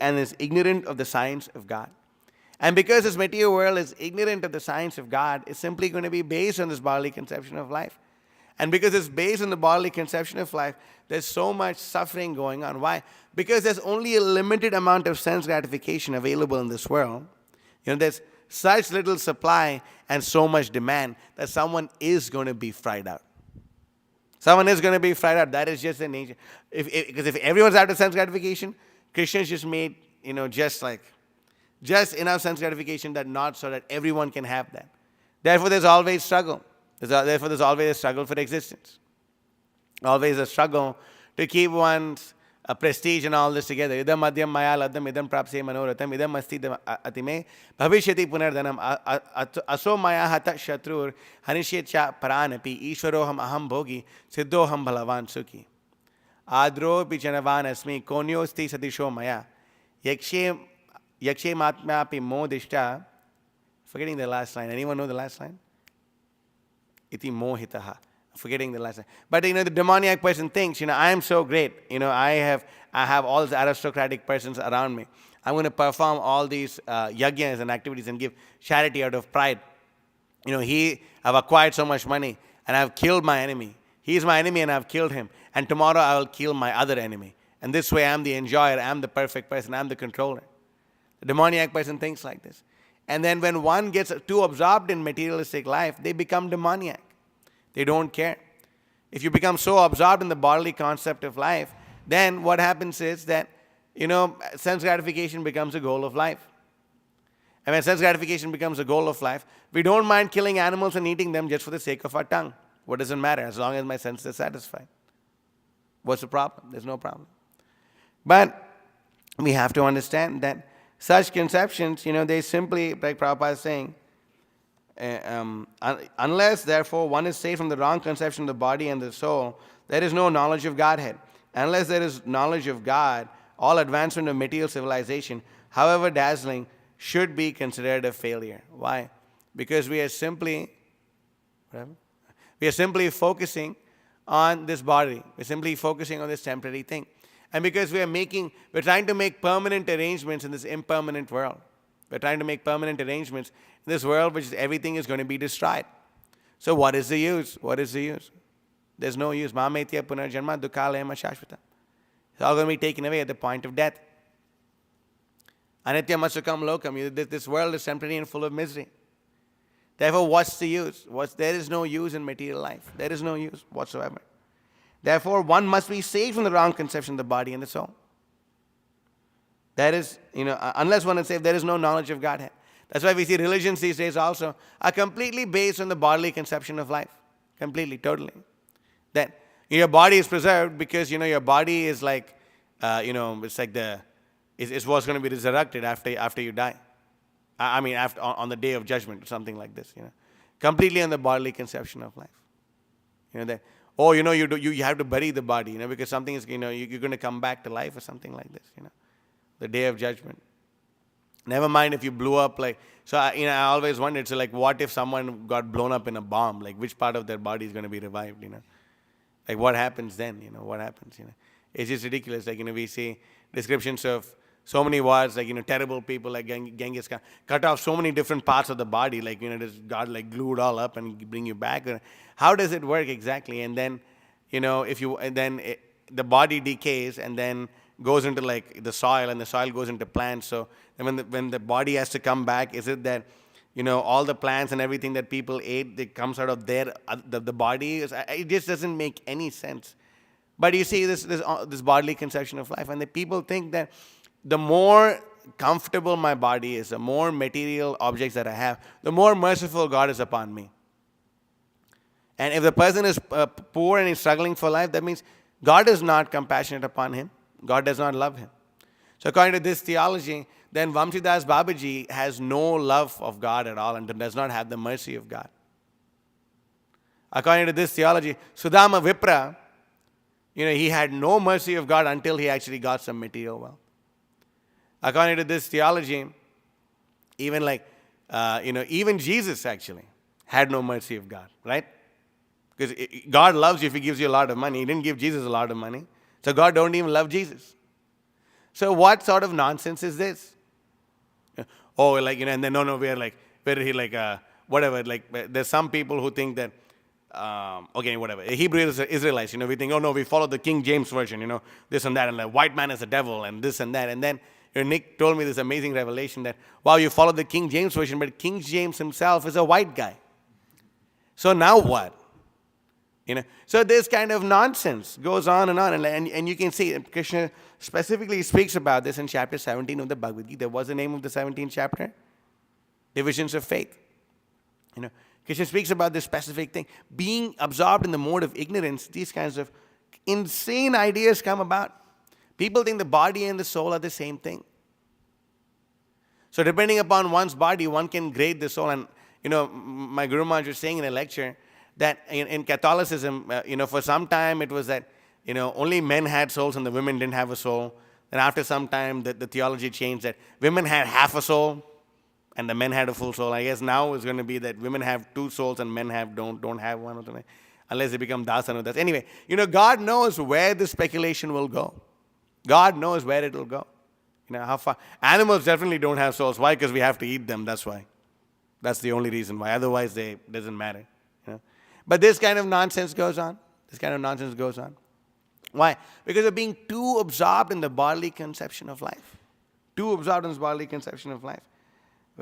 and is ignorant of the science of God. And because this material world is ignorant of the science of God, it's simply going to be based on this bodily conception of life. And because it's based on the bodily conception of life, there's so much suffering going on. Why? Because there's only a limited amount of sense gratification available in this world. There's such little supply and so much demand that someone is going to be fried out. Someone is going to be fried out. That is just the nature. Because if everyone's after sense gratification, Krishna's just made, just enough sense gratification that not so that everyone can have that. Therefore, there's always struggle. Therefore, there's always a struggle for existence. Always a struggle to keep one's prestige and all this together. Idam madhyam maya ladam idam prapse manoratam idam asti atime bhavishyati punardanam aso maya hata shatrur hanishyet cha paranapi ishwaroham aham bhogi siddhoham bhalavan sukhi adro pichanavan asmi konyosti sadisho maya yakshe matmyapi modishta. Forgetting the last line. Anyone know the last line? Iti mohitaha. Forgetting the last line. But the demoniac person thinks, I am so great. I have all these aristocratic persons around me. I'm going to perform all these yajnas and activities and give charity out of pride. I've acquired so much money and I've killed my enemy. He's my enemy and I've killed him. And tomorrow I will kill my other enemy. And this way I'm the enjoyer, I'm the perfect person, I'm the controller. The demoniac person thinks like this. And then when one gets too absorbed in materialistic life, they become demoniac. They don't care. If you become so absorbed in the bodily concept of life, then what happens is that sense gratification becomes a goal of life. And when sense gratification becomes a goal of life, we don't mind killing animals and eating them just for the sake of our tongue. What does it matter? As long as my senses are satisfied. What's the problem? There's no problem. But we have to understand that such conceptions, they simply, like Prabhupada is saying, unless, therefore, one is saved from the wrong conception of the body and the soul, there is no knowledge of Godhead. Unless there is knowledge of God, all advancement of material civilization, however dazzling, should be considered a failure. Why? Because we are simply focusing on this body. We're simply focusing on this temporary thing. And because we're trying to make permanent arrangements in this impermanent world. We're trying to make permanent arrangements in this world which everything is going to be destroyed. So what is the use? What is the use? There's no use. Mametya punarjanma dukhalayama shashvata. It's all going to be taken away at the point of death. Anitya masukam lokam. This world is temporary and full of misery. Therefore, what's the use? There is no use in material life. There is no use whatsoever. Therefore, one must be saved from the wrong conception of the body and the soul. That is, unless one is saved, there is no knowledge of Godhead. That's why we see religions these days also are completely based on the bodily conception of life. Completely, totally. That your body is preserved because, your body is like, it's like it's what's going to be resurrected after you die. After on the day of judgment or something like this, completely on the bodily conception of life. You have to bury the body, because something is, you're going to come back to life or something like this, the day of judgment. Never mind if you blew up, I always wondered, so what if someone got blown up in a bomb, which part of their body is going to be revived, what happens then, what happens, It's just ridiculous, we see descriptions of so many wars, terrible people like Genghis Khan, cut off so many different parts of the body, just God glued all up and bring you back. How does it work exactly? And then, the body decays and then goes into the soil, and the soil goes into plants. So when the body has to come back, is it that, all the plants and everything that people ate, it comes out of the body? It just doesn't make any sense. But you see this bodily conception of life, and the people think that the more comfortable my body is, the more material objects that I have, the more merciful God is upon me. And if the person is poor and is struggling for life, that means God is not compassionate upon him. God does not love him. So according to this theology, then Vamsidas Babaji has no love of God at all and does not have the mercy of God. According to this theology, Sudama Vipra, he had no mercy of God until he actually got some material wealth. According to this theology, even even Jesus actually had no mercy of God, right? Because God loves you if he gives you a lot of money. He didn't give Jesus a lot of money. So God don't even love Jesus. So what sort of nonsense is this? And then whatever. There's some people who think that, whatever. Hebrew Israelites, we think, we follow the King James version, this and that, and the white man is the devil, and this and that. And then Nick told me this amazing revelation that, wow, you follow the King James version, but King James himself is a white guy. So now what? So this kind of nonsense goes on, and you can see Krishna specifically speaks about this in chapter 17 of the Bhagavad Gita. What's the name of the 17th chapter? Divisions of faith. Krishna speaks about this specific thing. Being absorbed in the mode of ignorance, these kinds of insane ideas come about. People think the body and the soul are the same thing. So depending upon one's body, one can grade the soul. And, my Guru Maharaj was saying in a lecture that in Catholicism, for some time it was that, only men had souls and the women didn't have a soul. And after some time, the theology changed that women had half a soul and the men had a full soul. I guess now it's going to be that women have two souls and men don't have one or something. Unless they become das and das. Anyway, God knows where the speculation will go. God knows where it will go. How far. Animals definitely don't have souls. Why? Because we have to eat them. That's why. That's the only reason why. Otherwise, it doesn't matter. But this kind of nonsense goes on. Why? Because of being too absorbed in the bodily conception of life. Where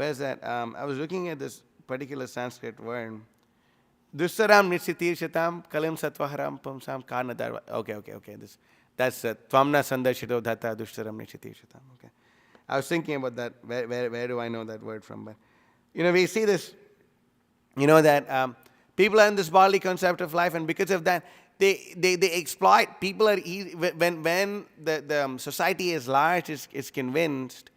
is that? I was looking at this particular Sanskrit word. Dusaram nitsitir shatam kalim satvaharam pumsam karnadar. Okay. That's Tvamna Sandarshito Dhata Dushtaram Nichitishatam. Okay. I was thinking about that. Where do I know that word from? But, we see this, that people are in this bodily concept of life, and because of that, they exploit. People are easy, when the society is large, is convinced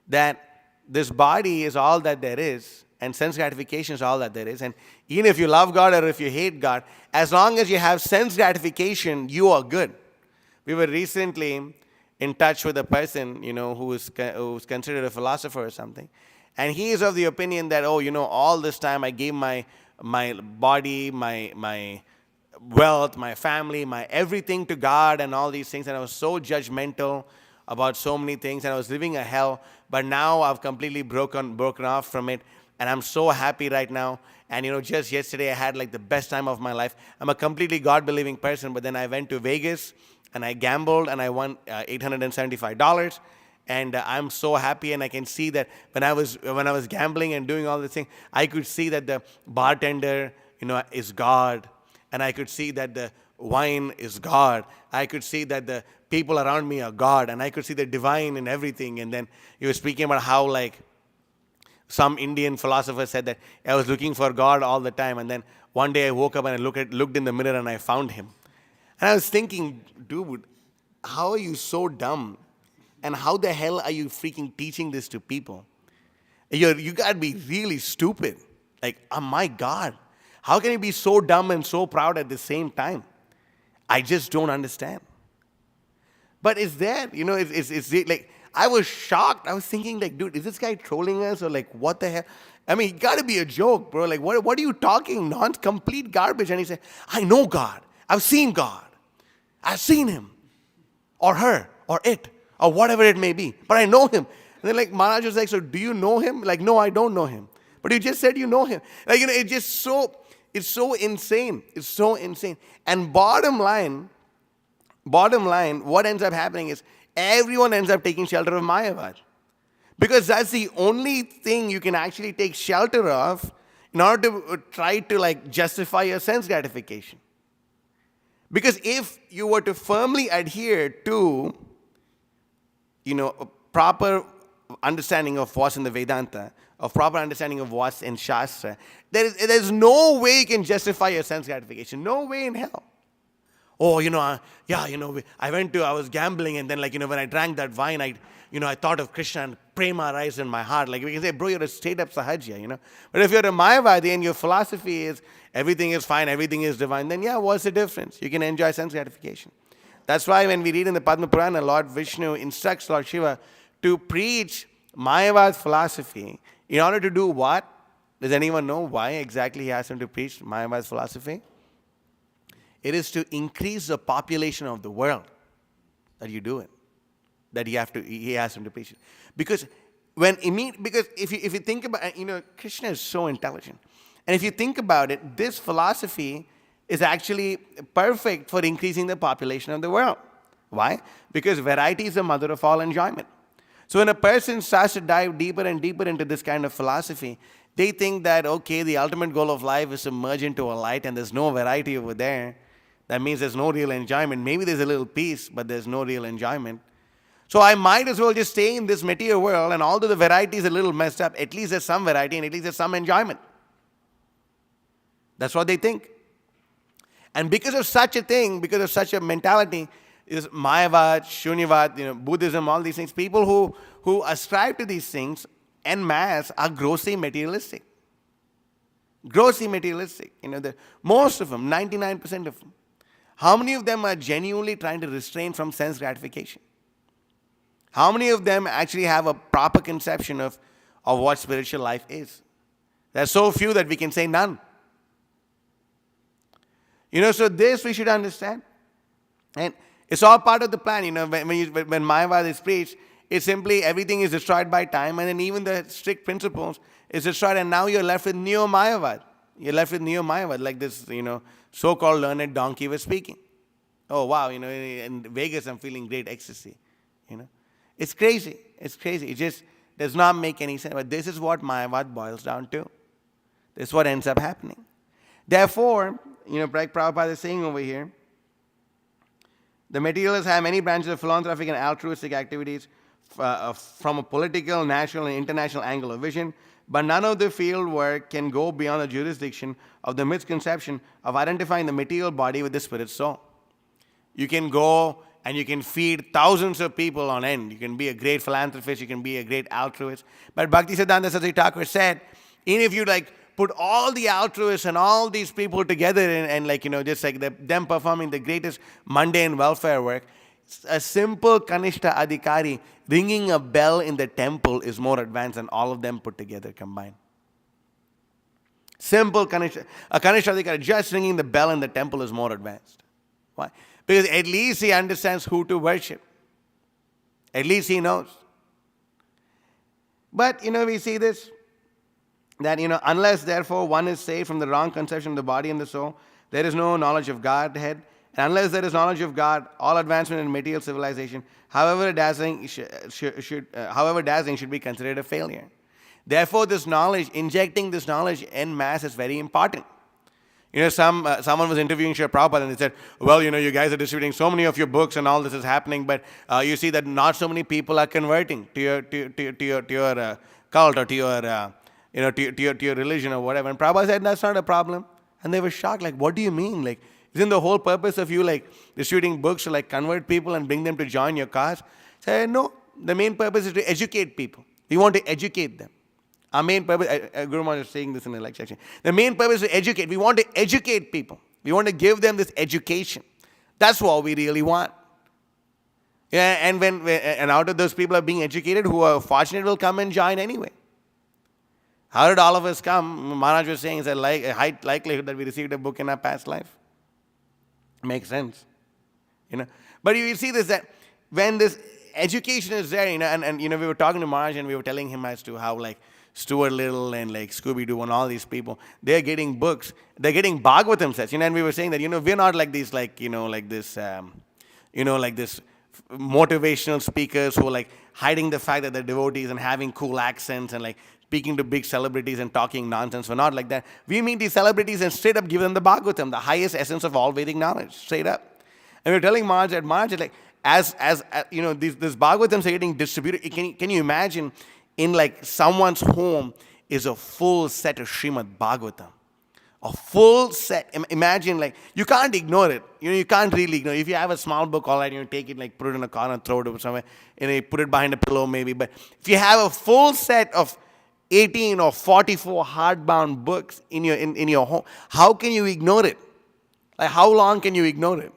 that this body is all that there is, and sense gratification is all that there is. And even if you love God or if you hate God, as long as you have sense gratification, you are good. We were recently in touch with a person, who is considered a philosopher or something. And he is of the opinion that, all this time I gave my body, my wealth, my family, my everything to God and all these things. And I was so judgmental about so many things. And I was living a hell. But now I've completely broken off from it. And I'm so happy right now. And, just yesterday I had like the best time of my life. I'm a completely God-believing person. But then I went to Vegas and I gambled and I won $875. And I'm so happy, and I can see that when I was gambling and doing all this thing, I could see that the bartender, is God, and I could see that the wine is God. I could see that the people around me are God, and I could see the divine in everything. And then you were speaking about how like some Indian philosopher said that I was looking for God all the time, and then one day I woke up and I looked in the mirror and I found Him. And I was thinking, dude, how are you so dumb? And how the hell are you freaking teaching this to people? You got to be really stupid. Like, oh my God. How can you be so dumb and so proud at the same time? I just don't understand. But it's there, it's like, I was shocked. I was thinking like, dude, is this guy trolling us or like, what the hell? I mean, it got to be a joke, bro. Like, what are you talking? Complete garbage. And he said, I know God. I've seen God. I've seen Him or her or it, or whatever it may be. But I know Him. And then like Maharaj was like, so do you know Him? Like, no, I don't know Him. But you just said you know Him. Like, it's so insane. It's so insane. And bottom line, what ends up happening is everyone ends up taking shelter of Mayavad. Because that's the only thing you can actually take shelter of in order to try to like justify your sense gratification. Because if you were to firmly adhere to a proper understanding of what's in the Vedanta, of proper understanding of what's in Shastra, there's no way you can justify your sense gratification. No way in hell. Oh, I was gambling, and then when I drank that wine, I thought of Krishna and prema arised in my heart. Like we can say, bro, you're a straight up sahajya, But if you're a Mayavadi and your philosophy is everything is fine, everything is divine, then what's the difference? You can enjoy sense gratification. That's why when we read in the Padma Purana, Lord Vishnu instructs Lord Shiva to preach Mayavad philosophy in order to do what? Does anyone know why exactly he asked him to preach Mayavad philosophy? It is to increase the population of the world that you do it. That he asked him to preach it. Because if you think about, Krishna is so intelligent. And if you think about it, this philosophy is actually perfect for increasing the population of the world. Why? Because variety is the mother of all enjoyment. So when a person starts to dive deeper and deeper into this kind of philosophy, they think that, okay, the ultimate goal of life is to merge into a light and there's no variety over there. That means there's no real enjoyment. Maybe there's a little peace, but there's no real enjoyment. So I might as well just stay in this material world, and although the variety is a little messed up, at least there's some variety and at least there's some enjoyment. That's what they think. And because of such a thing, because of such a mentality, is Mayavad, Shunyavad, Buddhism, all these things, people who ascribe to these things en masse are grossly materialistic. Grossly materialistic. Most of them, 99% of them. How many of them are genuinely trying to restrain from sense gratification? How many of them actually have a proper conception of what spiritual life is? There are so few that we can say none. So this we should understand. And it's all part of the plan. When Mayavad is preached, it's simply everything is destroyed by time, and then even the strict principles is destroyed, and now you're left with Neo-Mayavad. You're left with Neo-Mayavad, like this, so-called learned donkey was speaking. Oh, wow, in Vegas I'm feeling great ecstasy, It's crazy. It's crazy. It just does not make any sense. But this is what Mayavad boils down to. This is what ends up happening. Therefore, like Prabhupada is saying over here, The materialists have many branches of philanthropic and altruistic activities from a political, national, and international angle of vision, but none of the field work can go beyond the jurisdiction of the misconception of identifying the material body with the spirit soul. You can go and you can feed thousands of people on end. You can be a great philanthropist, you can be a great altruist. But Bhaktisiddhanta Saraswati Thakur said, even if you put all the altruists and all these people together and just like them performing the greatest mundane welfare work, a simple Kanishta Adhikari ringing a bell in the temple is more advanced than all of them put together combined. Simple Kanishta Adhikari just ringing the bell in the temple is more advanced. Why? Because at least he understands who to worship. At least he knows. But, we see this, that, unless therefore one is saved from the wrong conception of the body and the soul, there is no knowledge of Godhead. And unless there is knowledge of God, all advancement in material civilization, however dazzling, should be considered a failure. Therefore, this knowledge, injecting this knowledge en masse is very important. Someone was interviewing Srila Prabhupada and they said, well, you guys are distributing so many of your books and all this is happening, but you see that not so many people are converting to your cult or to your religion or whatever. And Prabhupada said, that's not a problem. And they were shocked, what do you mean? Isn't the whole purpose of you distributing books to convert people and bring them to join your cause? I said, no, the main purpose is to educate people. We want to educate them. Our main purpose, Guru Maharaj is saying this in the lecture section. The main purpose is to educate. We want to educate people. We want to give them this education. That's what we really want. Yeah, and out of those people are being educated, who are fortunate will come and join anyway. How did all of us come? Maharaj was saying it's a high likelihood that we received a book in our past life. Makes sense. But you see this, that when this education is there, and we were talking to Maharaj and we were telling him as to how Stuart Little and Scooby-Doo and all these people, they're getting books, they're getting Bhagavatam sets, and we were saying that, we're not like these, this motivational speakers who are hiding the fact that they're devotees and having cool accents and speaking to big celebrities and talking nonsense. We're not like that. We meet these celebrities and straight up give them the Bhagavatam, the highest essence of all Vedic knowledge, straight up. And we're telling Maharaj that Maharaj is these Bhagavatams are getting distributed. Can you imagine in someone's home is a full set of Srimad Bhagavatam. A full set. Imagine you can't ignore it. You can't really ignore it. If you have a small book, all right, take it, put it in a corner, throw it somewhere, put it behind a pillow maybe. But if you have a full set of 18 or 44 hardbound books in your home, how can you ignore it? How long can you ignore it?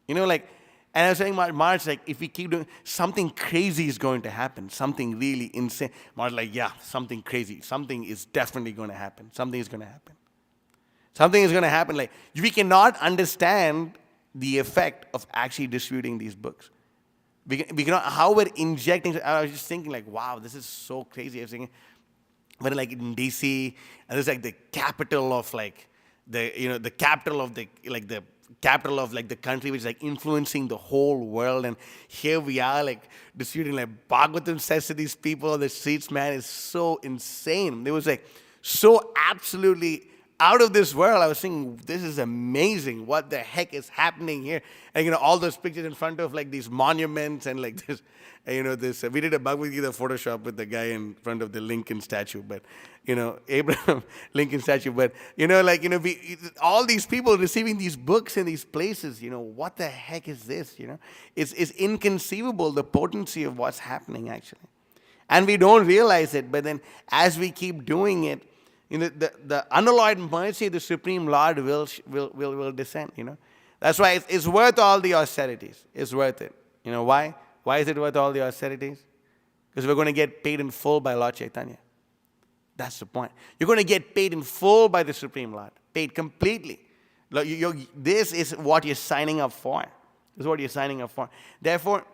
And I was saying, Maharaj, if we keep doing, something crazy is going to happen. Something really insane. Maharaj, yeah, something crazy. Something is definitely going to happen. Something is going to happen. Something is going to happen. We cannot understand the effect of actually distributing these books. We cannot, how we're injecting. I was just thinking, wow, this is so crazy. I was thinking, but in DC, and it's the capital of the capital of the capital of the country, which is influencing the whole world, and here we are distributing Bhagavatam says to these people on the streets. Man, is so insane. It was so absolutely out of this world. I was thinking, this is amazing. What the heck is happening here? And all those pictures in front of these monuments and this. This we did a Bhagavad Gita Photoshop with the guy in front of the Lincoln statue, but Abraham Lincoln statue, but all these people receiving these books in these places, what the heck is this? It's inconceivable, the potency of what's happening actually, and we don't realize it. But then as we keep doing it, the unalloyed mercy of the Supreme Lord will descend. That's why it's worth all the austerities. It's worth it. Why? Why is it worth all the austerities? Because we're going to get paid in full by Lord Chaitanya. That's the point. You're going to get paid in full by the Supreme Lord. Paid completely. This is what you're signing up for. This is what you're signing up for. Therefore,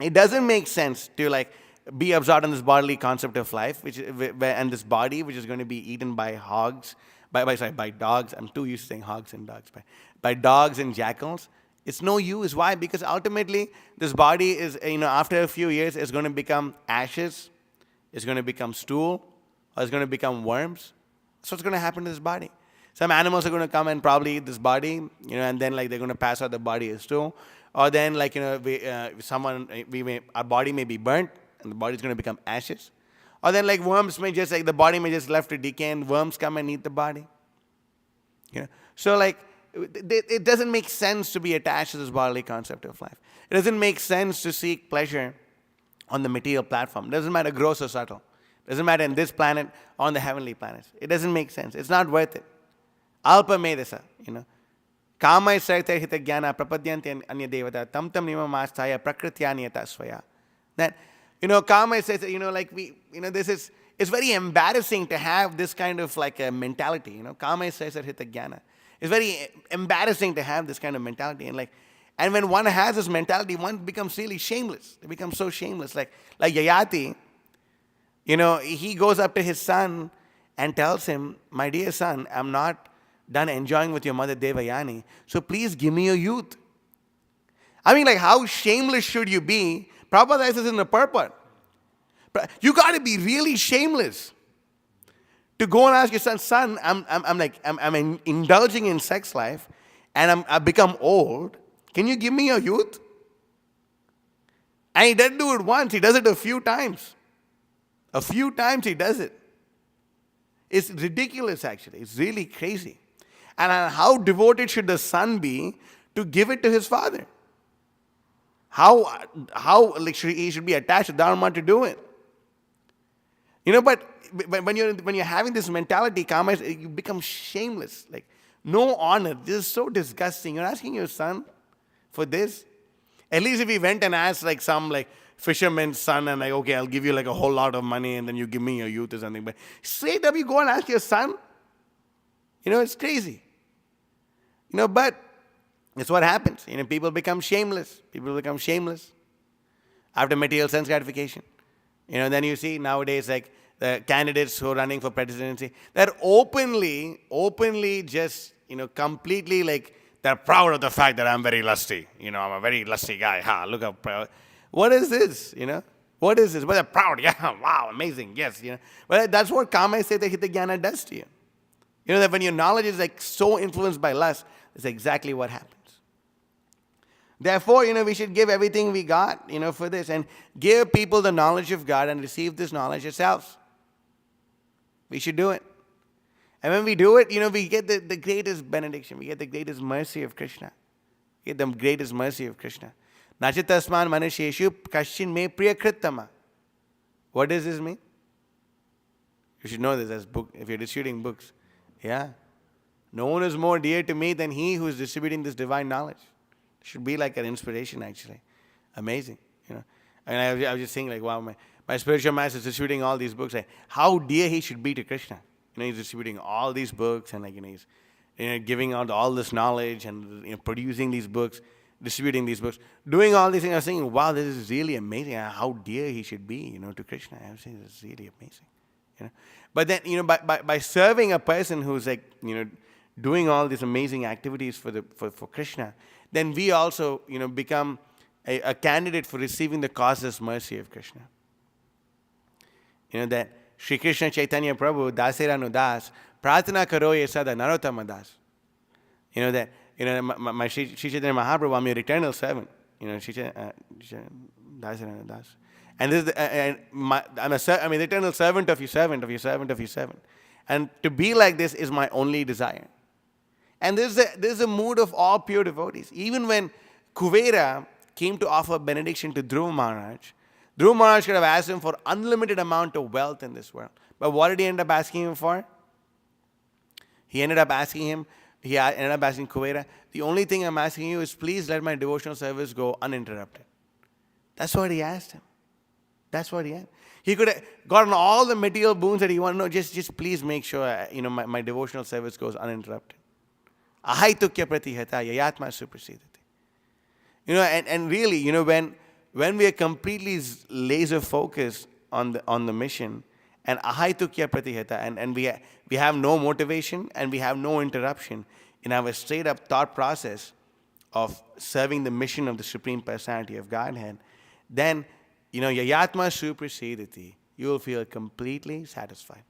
it doesn't make sense to be absorbed in this bodily concept of life, and this body, which is going to be eaten by hogs, by dogs. I'm too used to saying hogs and dogs. By dogs and jackals. It's no use. Why? Because ultimately, this body is, after a few years, it's going to become ashes, it's going to become stool, or it's going to become worms. That's what's going to happen to this body. Some animals are going to come and probably eat this body, and then they're going to pass out the body as stool. Or then like, our body may be burnt and the body is going to become ashes. Or then like worms may just, like the body may just left to decay and worms come and eat the body. So like, it doesn't make sense to be attached to this bodily concept of life. It doesn't make sense to seek pleasure on the material platform. It doesn't matter gross or subtle. It doesn't matter in this planet or on the heavenly planets. It doesn't make sense. It's not worth it. Alpa medasa, Kama sarita hita jnana prapadyanti anya devata tam nimamastaya prakrityanyata swaya. That, Kama says that, it's very embarrassing to have this kind of like a mentality, Kama says that hita jnana. It's very embarrassing to have this kind of mentality. And when one has this mentality, one becomes really shameless. They become so shameless. Like Yayati, he goes up to his son and tells him, my dear son, I'm not done enjoying with your mother Devayani, so please give me your youth. I mean, like, how shameless should you be? Prabhupada says in the purport, you got to be really shameless to go and ask your son, I'm indulging in sex life and I've become old. Can you give me your youth? And he doesn't do it once, he does it a few times. A few times he does it. It's ridiculous, actually. It's really crazy. And how devoted should the son be to give it to his father? How he should be attached to Dharma to do it. But when you're having this mentality, karma, you become shameless. Like, no honor. This is so disgusting. You're asking your son for this? At least if he went and asked like some like fisherman's son and like, okay, I'll give you like a whole lot of money and then you give me your youth or something. But straight up you go and ask your son. It's crazy. But it's what happens. People become shameless. People become shameless after material sense gratification. Then you see nowadays like the candidates who are running for presidency, they're openly just, completely like, they're proud of the fact that I'm very lusty. I'm a very lusty guy. Ha, look how proud. What is this? What is this? But they're proud. Yeah, wow, amazing. Yes, But that's what Kama Seta Hita Jnana does to you. That when your knowledge is like so influenced by lust, that's exactly what happens. Therefore, we should give everything we got, for this and give people the knowledge of God and receive this knowledge ourselves. We should do it. And when we do it, we get the greatest benediction. We get the greatest mercy of Krishna. We get the greatest mercy of Krishna. Nachitasman manusheshu kashin me priyakrittama. What does this mean? You should know this as book if you're distributing books. Yeah. No one is more dear to me than he who is distributing this divine knowledge. It should be like an inspiration, actually. Amazing. And I was just thinking, like, wow, my spiritual master is distributing all these books. Like, how dear he should be to Krishna. He's distributing all these books and he's giving out all this knowledge and producing these books, distributing these books, doing all these things. I was thinking, wow, this is really amazing. How dear he should be, to Krishna. I was saying, this is really amazing. But then, by serving a person who's like, doing all these amazing activities for Krishna, then we also, become a candidate for receiving the causeless mercy of Krishna. That Shri Krishna Chaitanya Prabhu Dasiranu Das Pratana Karoye Sada Narottama Das. That my Shri Chaitanya Mahaprabhu, I'm your eternal servant. Dasiranu Das. And this I'm the eternal servant of your servant, of your servant, of your servant. And to be like this is my only desire. And this is a mood of all pure devotees. Even when Kuvera came to offer benediction to Dhruva Maharaj could have asked him for unlimited amount of wealth in this world. But what did he end up asking him for? He ended up asking Kuvera, the only thing I'm asking you is please let my devotional service go uninterrupted. That's what he asked him. That's what he had. He could have gotten all the material boons that he wanted. No, just please make sure, my devotional service goes uninterrupted. Ahaitukya pratihata yayatma suprasidati. And really, when we are completely laser focused on the mission, and ahaitukya pratihata, and we have no motivation and we have no interruption in our straight up thought process of serving the mission of the Supreme Personality of Godhead, then yayatma suprasidati, you will feel completely satisfied,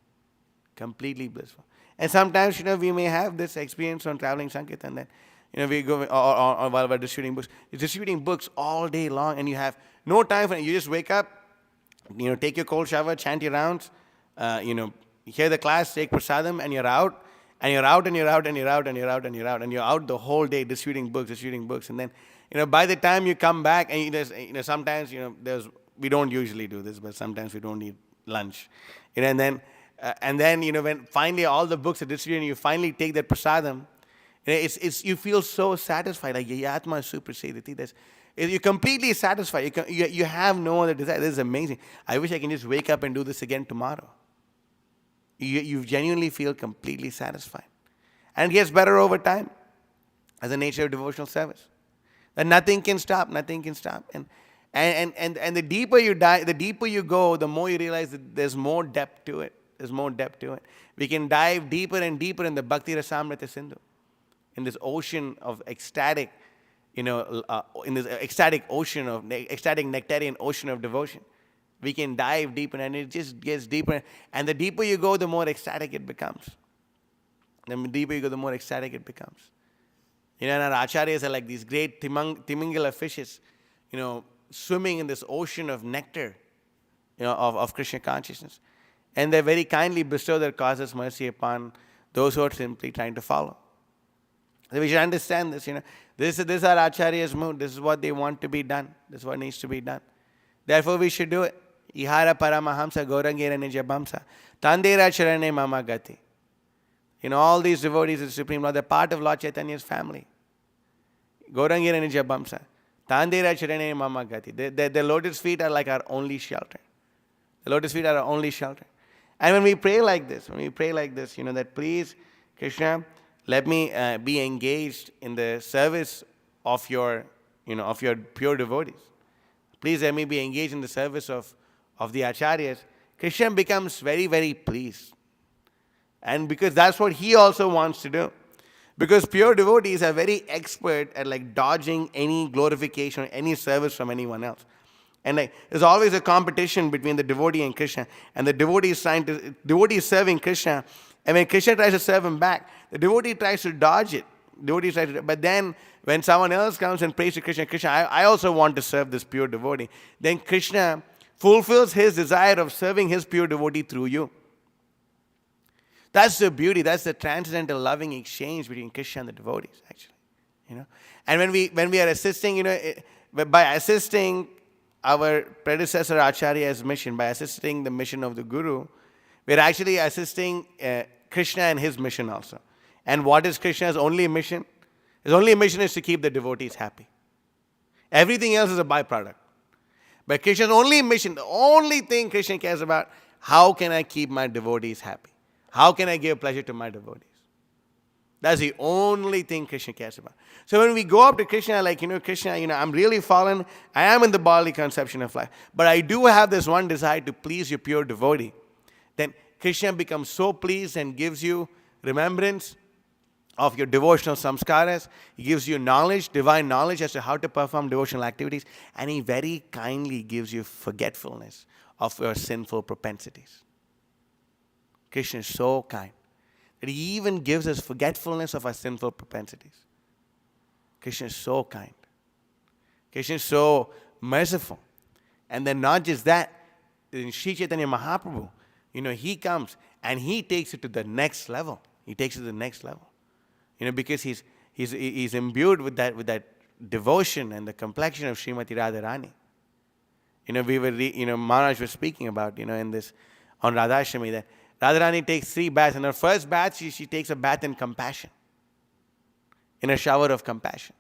completely blissful. And sometimes we may have this experience on traveling Sankirtan that We go, or while we're distributing books. You're distributing books all day long, and you have no time for it. You just wake up, take your cold shower, chant your rounds, hear the class, take prasadam, and you're out. And you're out, and you're out, and you're out, and you're out, and you're out, and you're out the whole day distributing books. And then, by the time you come back, and sometimes, we don't usually do this, but sometimes we don't eat lunch. And then, when finally all the books are distributed, and you finally take that prasadam, you feel so satisfied, like your atma is superseded. You're completely satisfied. You have no other desire. This is amazing. I wish I can just wake up and do this again tomorrow. You genuinely feel completely satisfied. And it gets better over time as the nature of devotional service. That nothing can stop. And the deeper you dive, the deeper you go, the more you realize that there's more depth to it. We can dive deeper and deeper in the Bhakti Rasamrita Sindhu, in this ocean of ecstatic, in this ecstatic ocean of ecstatic nectarian ocean of devotion. We can dive deeper, and it just gets deeper. And the deeper you go, the more ecstatic it becomes. The deeper you go, the more ecstatic it becomes. And our acharyas are like these great Timingala fishes, swimming in this ocean of nectar, of Krishna consciousness. And they very kindly bestow their causeless mercy upon those who are simply trying to follow. So we should understand this, This is our acharya's mood. This is what they want to be done. This is what needs to be done. Therefore, we should do it. Ihara paramahamsa gaurangira nijabhamsa tandera charane mama gati. All these devotees of the Supreme Lord, they're part of Lord Chaitanya's family. Gaurangira nijabhamsa tandera charane mama gati. The lotus feet are like our only shelter. The lotus feet are our only shelter. And when we pray like this, that please, Krishna, let me be engaged in the service of your pure devotees. Please let me be engaged in the service of the acharyas. Krishna becomes very, very pleased. And because that's what he also wants to do. Because pure devotees are very expert at dodging any glorification or any service from anyone else. And there's always a competition between the devotee and Krishna. And the devotee is serving Krishna. And when Krishna tries to serve him back, the devotee tries to dodge it. But then when someone else comes and prays to Krishna, I also want to serve this pure devotee. Then Krishna fulfills his desire of serving his pure devotee through you. That's the beauty. That's the transcendental loving exchange between Krishna and the devotees, actually. And when we are assisting, by assisting our predecessor Acharya's mission, by assisting the mission of the Guru, we're actually assisting Krishna and his mission also. And what is Krishna's only mission? His only mission is to keep the devotees happy. Everything else is a byproduct. But Krishna's only mission, the only thing Krishna cares about, how can I keep my devotees happy? How can I give pleasure to my devotees? That's the only thing Krishna cares about. So when we go up to Krishna, Krishna, I'm really fallen. I am in the bodily conception of life. But I do have this one desire to please your pure devotee. Then Krishna becomes so pleased and gives you remembrance of your devotional samskaras. He gives you knowledge, divine knowledge as to how to perform devotional activities. And he very kindly gives you forgetfulness of your sinful propensities. Krishna is so kind that he even gives us forgetfulness of our sinful propensities. Krishna is so kind. Krishna is so merciful. And then not just that, in Sri Chaitanya Mahaprabhu, he comes and he takes it to the next level. Because he's imbued with that devotion and the complexion of Srimati Radharani. Maharaj was speaking about, in this, on Radhashtami, that Radharani takes 3 baths. In her first bath, she takes a bath in compassion, in a shower of compassion.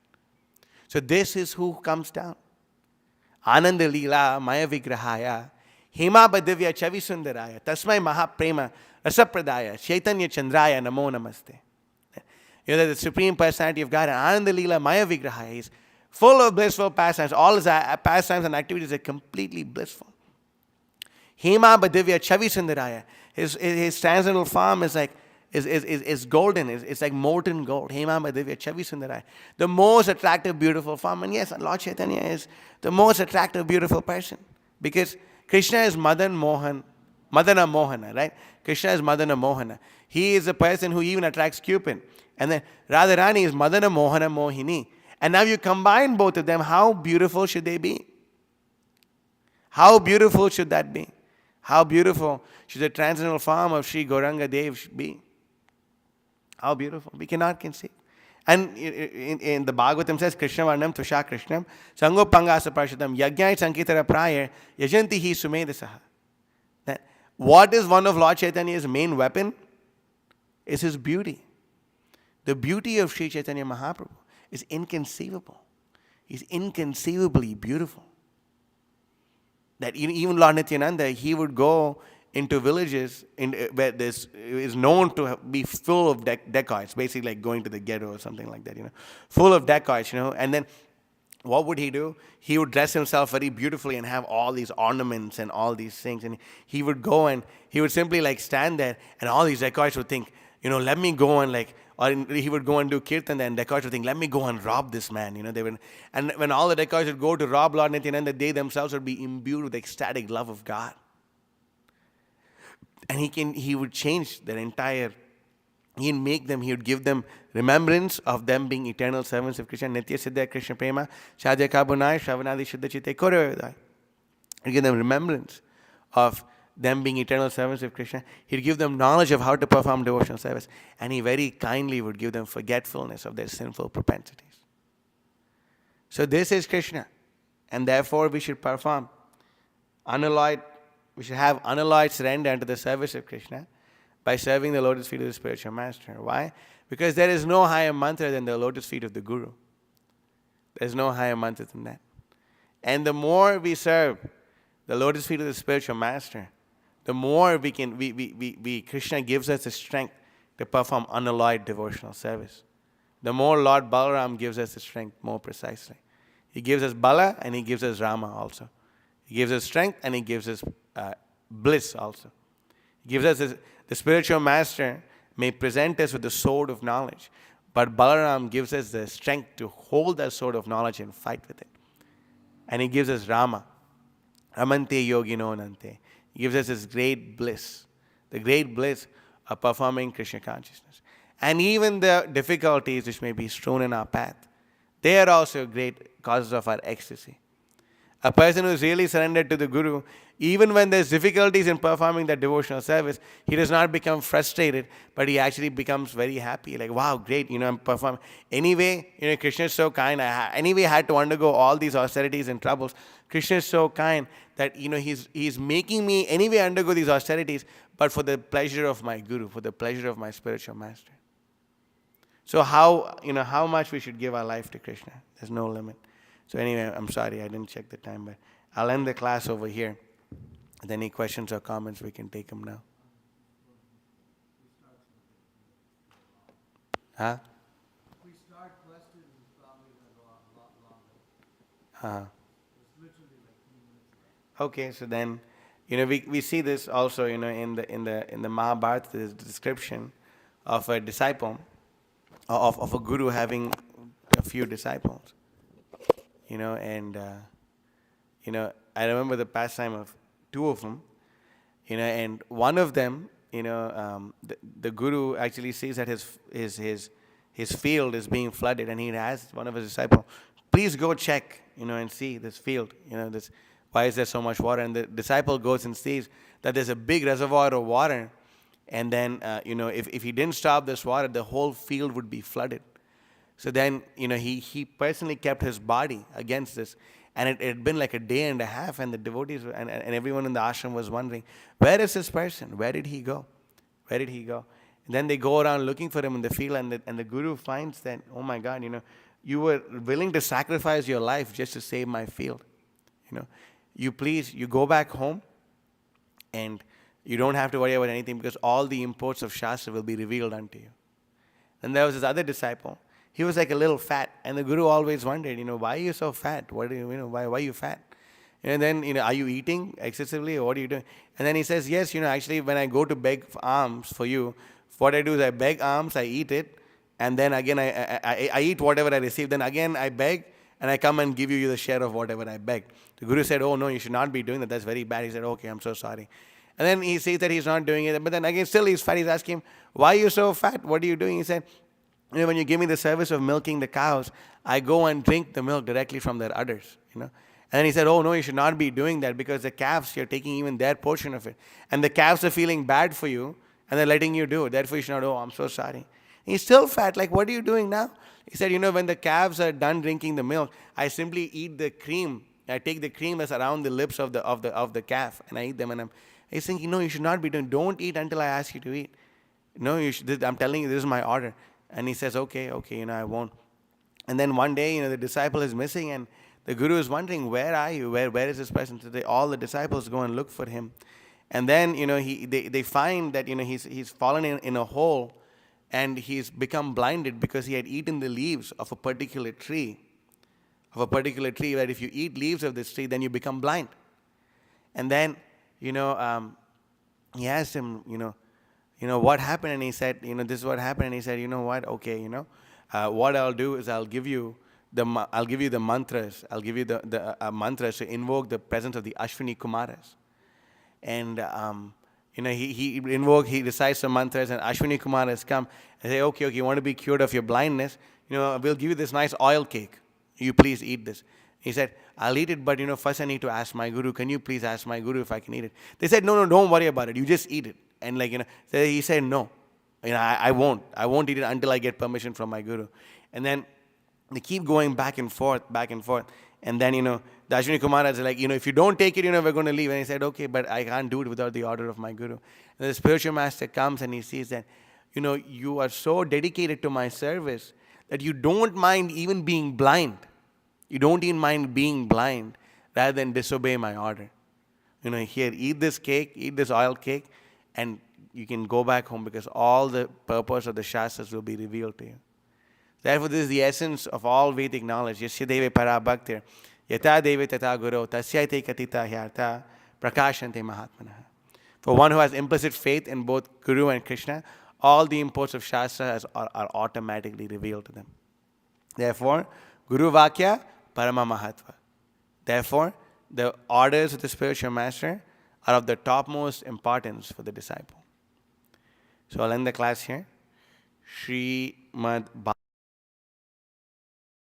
So this is who comes down. Ananda Leela Maya Vigrahaya Hema Badivya Chavi Sundaraya Tasmai Mahaprema Rasapradaya Chaitanya Chandraya Namo Namaste. That the Supreme Personality of God, Ananda Leela Maya Vigrahaya, is full of blissful pastimes. All his pastimes and activities are completely blissful. Hema Badivya Chavi Sundaraya. His transcendental form is golden. It's like molten gold. Hema Madhivya Chavi Sundaraya. The most attractive, beautiful form. And yes, Lord Chaitanya is the most attractive, beautiful person. Because Krishna is Madana Mohana, right? Krishna is Madana Mohana. He is a person who even attracts Cupid. And then Radharani is Madana Mohana Mohini. And now you combine both of them, how beautiful should they be? How beautiful should that be? How beautiful should the transcendental form of Sri Gauranga Dev be? How beautiful. We cannot conceive. And in the Bhagavatam says, Krishna Varnam Tusha Krishnam Sango Pangasa Parshatam Yajnai Sankitara Prayar Yajanti Hi Sumedasaha. That what is one of Lord Chaitanya's main weapon? Is his beauty. The beauty of Sri Chaitanya Mahaprabhu is inconceivable. He's inconceivably beautiful. That even Lord Nityananda, he would go into villages where this is known to be full of dacoits, basically like going to the ghetto or something like that, full of dacoits, and then what would he do? He would dress himself very beautifully and have all these ornaments and all these things, and he would go and he would simply like stand there, and all these dacoits would think, let me go and or he would go and do kirtan, and dacoits would think, let me go and rob this man. They would, and when all the dacoits would go to rob Lord Nityananda, they themselves would be imbued with ecstatic love of God. And he would change their entire, he would give them remembrance of them being eternal servants of Krishna. Nitya Siddha Krishna Prema, Shadya Kabunai, Shravanadi Shuddha Chitte Korevedai. He'd give them remembrance of them being eternal servants of Krishna. He'd give them knowledge of how to perform devotional service. And he very kindly would give them forgetfulness of their sinful propensities. So this is Krishna. And therefore we should perform unalloyed, we should have unalloyed surrender unto the service of Krishna by serving the lotus feet of the spiritual master. Why? Because there is no higher mantra than the lotus feet of the Guru. There's no higher mantra than that. And the more we serve the lotus feet of the spiritual master, the more Krishna gives us the strength to perform unalloyed devotional service. The more Lord Balaram gives us the strength more precisely. He gives us Bala and he gives us Rama also. He gives us strength and he gives us bliss also. He gives us the spiritual master may present us with the sword of knowledge, but Balaram gives us the strength to hold that sword of knowledge and fight with it. And he gives us Rama. Ramante yogino nante. He gives us this great bliss, the great bliss of performing Krishna consciousness. And even the difficulties which may be strewn in our path, they are also great causes of our ecstasy. A person who is really surrendered to the Guru, even when there's difficulties in performing that devotional service, he does not become frustrated, but he actually becomes very happy. Like, wow, great, I'm performing. Anyway, Krishna is so kind. I had to undergo all these austerities and troubles. Krishna is so kind that, he's making me anyway undergo these austerities, but for the pleasure of my Guru, for the pleasure of my spiritual master. So how much we should give our life to Krishna? There's no limit. So anyway, I'm sorry, I didn't check the time, but I'll end the class over here. If any questions or comments, we can take them now. Huh? We start questions, it's probably going to go on a lot longer. It's literally like 3 minutes left. Okay, so then, we see this also, in the Mahabharata, there's the description of a disciple, of a guru having a few disciples. I remember the pastime of 2 of them, and one of them, the guru actually sees that his field is being flooded, and he asks one of his disciples, please go check, and see this field, why is there so much water? And the disciple goes and sees that there's a big reservoir of water, and then, if he didn't stop this water, the whole field would be flooded. So then, he personally kept his body against this. And it had been like a day and a half, and the devotees and everyone in the ashram was wondering, where is this person? Where did he go? Where did he go? And then they go around looking for him in the field, and the guru finds that, oh my God, you were willing to sacrifice your life just to save my field. You go back home, and you don't have to worry about anything, because all the imports of Shastra will be revealed unto you. And there was this other disciple. He was like a little fat, and the Guru always wondered, why are you so fat? What do why are you fat? And then, are you eating excessively, or what are you doing? And then he says, yes, actually, when I go to beg alms for you, what I do is I beg alms, I eat it, and then again I eat whatever I receive. Then again I beg, and I come and give you the share of whatever I beg. The Guru said, oh no, you should not be doing that. That's very bad. He said, okay, I'm so sorry. And then he says that he's not doing it, but then again still he's fat. He's asking him, why are you so fat? What are you doing? He said, When you give me the service of milking the cows, I go and drink the milk directly from their udders. And then he said, oh no, you should not be doing that, because the calves, you're taking even their portion of it. And the calves are feeling bad for you, and they're letting you do it. Therefore you should not, oh, I'm so sorry. He's still fat. Like, what are you doing now? He said, when the calves are done drinking the milk, I simply eat the cream. I take the cream that's around the lips of the calf, and I eat them. And he's thinking, no, you should not be doing. Don't eat until I ask you to eat. No, you should. I'm telling you, this is my order. And he says, okay, I won't. And then one day, the disciple is missing, and the guru is wondering, where are you? Where is this person? So all the disciples go and look for him. And then, they find that, he's fallen in a hole, and he's become blinded because he had eaten the leaves of a particular tree. That if you eat leaves of this tree, then you become blind. And then, he asked him, what happened? And he said, this is what happened. And he said, what? Okay, what I'll do is I'll give you the mantras. I'll give you the mantras to invoke the presence of the Ashwini Kumaras. And he recites some mantras, and Ashwini Kumaras come and say, okay, you want to be cured of your blindness? We'll give you this nice oil cake. You please eat this. He said, I'll eat it, but first I need to ask my guru. Can you please ask my guru if I can eat it? They said, no, don't worry about it. You just eat it. And he said, no, I won't. I won't eat it until I get permission from my guru. And then they keep going back and forth. And then, the Ashwini Kumaras are like, if you don't take it, we're going to leave. And he said, okay, but I can't do it without the order of my guru. And the spiritual master comes and he sees that, you are so dedicated to my service that you don't mind even being blind. You don't even mind being blind rather than disobey my order. Here, eat this cake, eat this oil cake, and you can go back home, because all the purpose of the Shastras will be revealed to you. Therefore, this is the essence of all Vedic knowledge. Yasya deve para bhaktir, yata deve tata guru, tasyaite katita hyartha, prakashante mahatmanaha. For one who has implicit faith in both Guru and Krishna, all the imports of Shastra are automatically revealed to them. Therefore, Guru Vakya, Parama Mahatva. Therefore, the orders of the spiritual master are of the topmost importance for the disciple. So I'll end the class here. Srimad